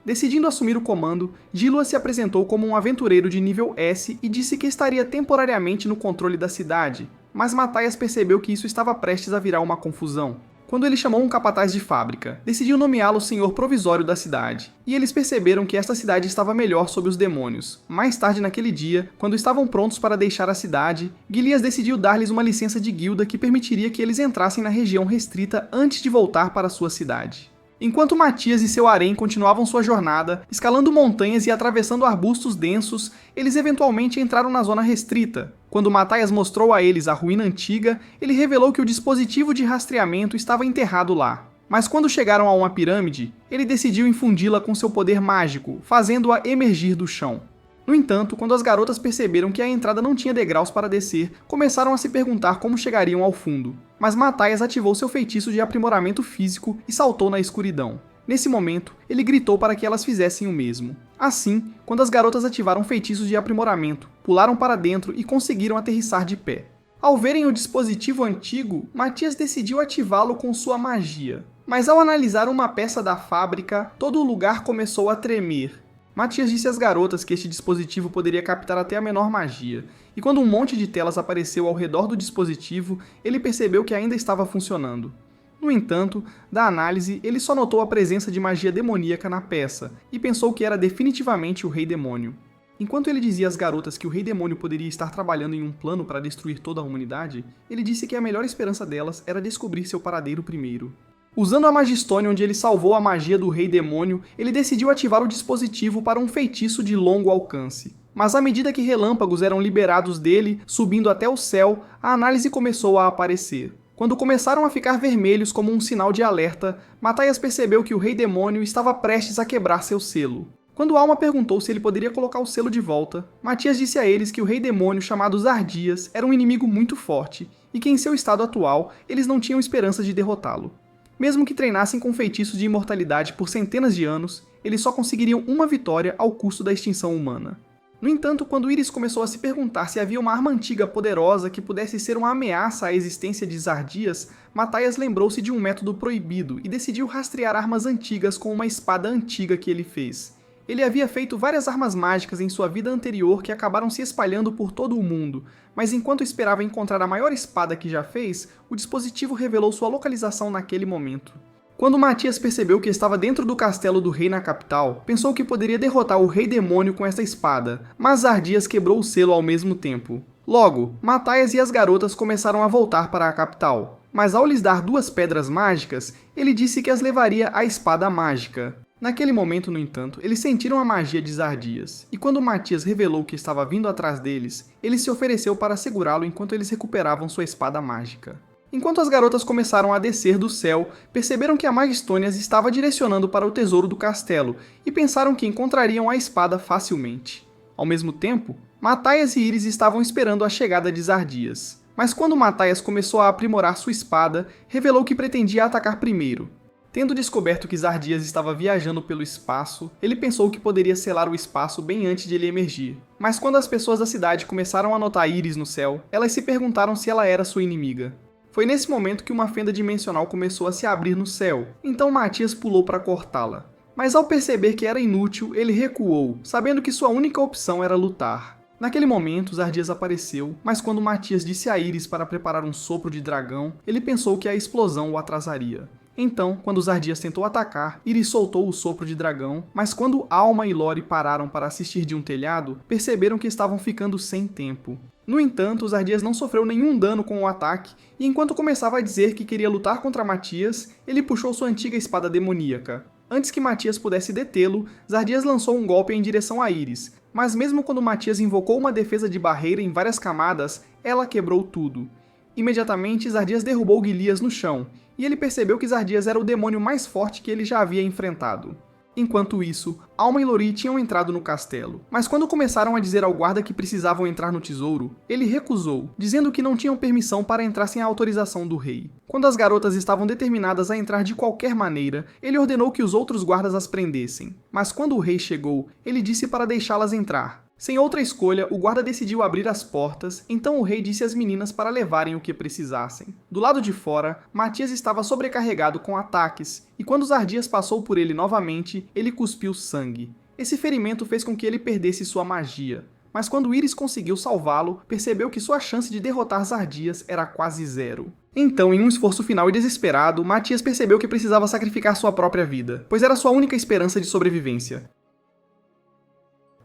Decidindo assumir o comando, Giluas se apresentou como um aventureiro de nível S e disse que estaria temporariamente no controle da cidade, mas Mataias percebeu que isso estava prestes a virar uma confusão. Quando ele chamou um capataz de fábrica, decidiu nomeá-lo senhor provisório da cidade, e eles perceberam que esta cidade estava melhor sob os demônios. Mais tarde naquele dia, quando estavam prontos para deixar a cidade, Gilias decidiu dar-lhes uma licença de guilda que permitiria que eles entrassem na região restrita antes de voltar para sua cidade. Enquanto Matias e seu harém continuavam sua jornada, escalando montanhas e atravessando arbustos densos, eles eventualmente entraram na zona restrita. Quando Mataias mostrou a eles a ruína antiga, ele revelou que o dispositivo de rastreamento estava enterrado lá. Mas quando chegaram a uma pirâmide, ele decidiu infundi-la com seu poder mágico, fazendo-a emergir do chão. No entanto, quando as garotas perceberam que a entrada não tinha degraus para descer, começaram a se perguntar como chegariam ao fundo. Mas Mataias ativou seu feitiço de aprimoramento físico e saltou na escuridão. Nesse momento, ele gritou para que elas fizessem o mesmo. Assim, quando as garotas ativaram feitiços de aprimoramento, pularam para dentro e conseguiram aterrissar de pé. Ao verem o dispositivo antigo, Matias decidiu ativá-lo com sua magia. Mas ao analisar uma peça da fábrica, todo o lugar começou a tremer. Matias disse às garotas que este dispositivo poderia captar até a menor magia, e quando um monte de telas apareceu ao redor do dispositivo, ele percebeu que ainda estava funcionando. No entanto, da análise, ele só notou a presença de magia demoníaca na peça, e pensou que era definitivamente o Rei Demônio. Enquanto ele dizia às garotas que o Rei Demônio poderia estar trabalhando em um plano para destruir toda a humanidade, ele disse que a melhor esperança delas era descobrir seu paradeiro primeiro. Usando a Magistone onde ele salvou a magia do Rei Demônio, ele decidiu ativar o dispositivo para um feitiço de longo alcance. Mas à medida que relâmpagos eram liberados dele, subindo até o céu, a análise começou a aparecer. Quando começaram a ficar vermelhos como um sinal de alerta, Mataias percebeu que o Rei Demônio estava prestes a quebrar seu selo. Quando Alma perguntou se ele poderia colocar o selo de volta, Matias disse a eles que o Rei Demônio chamado Zardias era um inimigo muito forte, e que em seu estado atual, eles não tinham esperança de derrotá-lo. Mesmo que treinassem com feitiços de imortalidade por centenas de anos, eles só conseguiriam uma vitória ao custo da extinção humana. No entanto, quando Iris começou a se perguntar se havia uma arma antiga poderosa que pudesse ser uma ameaça à existência de Zardias, Mataias lembrou-se de um método proibido e decidiu rastrear armas antigas com uma espada antiga que ele fez. Ele havia feito várias armas mágicas em sua vida anterior que acabaram se espalhando por todo o mundo, mas enquanto esperava encontrar a maior espada que já fez, o dispositivo revelou sua localização naquele momento. Quando Matias percebeu que estava dentro do castelo do rei na capital, pensou que poderia derrotar o Rei Demônio com esta espada, mas Zardias quebrou o selo ao mesmo tempo. Logo, Mataias e as garotas começaram a voltar para a capital, mas ao lhes dar 2 pedras mágicas, ele disse que as levaria à espada mágica. Naquele momento, no entanto, eles sentiram a magia de Zardias, e quando Matias revelou que estava vindo atrás deles, ele se ofereceu para segurá-lo enquanto eles recuperavam sua espada mágica. Enquanto as garotas começaram a descer do céu, perceberam que a Magistone as estava direcionando para o tesouro do castelo, e pensaram que encontrariam a espada facilmente. Ao mesmo tempo, Mataias e Iris estavam esperando a chegada de Zardias. Mas quando Mataias começou a aprimorar sua espada, revelou que pretendia atacar primeiro. Tendo descoberto que Zardias estava viajando pelo espaço, ele pensou que poderia selar o espaço bem antes de ele emergir. Mas quando as pessoas da cidade começaram a notar Iris no céu, elas se perguntaram se ela era sua inimiga. Foi nesse momento que uma fenda dimensional começou a se abrir no céu, então Matias pulou para cortá-la. Mas ao perceber que era inútil, ele recuou, sabendo que sua única opção era lutar. Naquele momento, Zardias apareceu, mas quando Matias disse a Iris para preparar um sopro de dragão, ele pensou que a explosão o atrasaria. Então, quando Zardias tentou atacar, Iris soltou o sopro de dragão, mas quando Alma e Lori pararam para assistir de um telhado, perceberam que estavam ficando sem tempo. No entanto, Zardias não sofreu nenhum dano com o ataque, e enquanto começava a dizer que queria lutar contra Matias, ele puxou sua antiga espada demoníaca. Antes que Matias pudesse detê-lo, Zardias lançou um golpe em direção a Iris, mas mesmo quando Matias invocou uma defesa de barreira em várias camadas, ela quebrou tudo. Imediatamente, Zardias derrubou Gilias no chão, e ele percebeu que Zardias era o demônio mais forte que ele já havia enfrentado. Enquanto isso, Alma e Lori tinham entrado no castelo, mas quando começaram a dizer ao guarda que precisavam entrar no tesouro, ele recusou, dizendo que não tinham permissão para entrar sem a autorização do rei. Quando as garotas estavam determinadas a entrar de qualquer maneira, ele ordenou que os outros guardas as prendessem. Mas quando o rei chegou, ele disse para deixá-las entrar. Sem outra escolha, o guarda decidiu abrir as portas, então o rei disse às meninas para levarem o que precisassem. Do lado de fora, Matias estava sobrecarregado com ataques, e quando Zardias passou por ele novamente, ele cuspiu sangue. Esse ferimento fez com que ele perdesse sua magia. Mas quando Iris conseguiu salvá-lo, percebeu que sua chance de derrotar Zardias era quase zero. Então, em um esforço final e desesperado, Matias percebeu que precisava sacrificar sua própria vida, pois era sua única esperança de sobrevivência.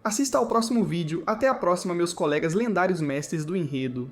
Assista ao próximo vídeo. Até a próxima, meus colegas lendários mestres do enredo.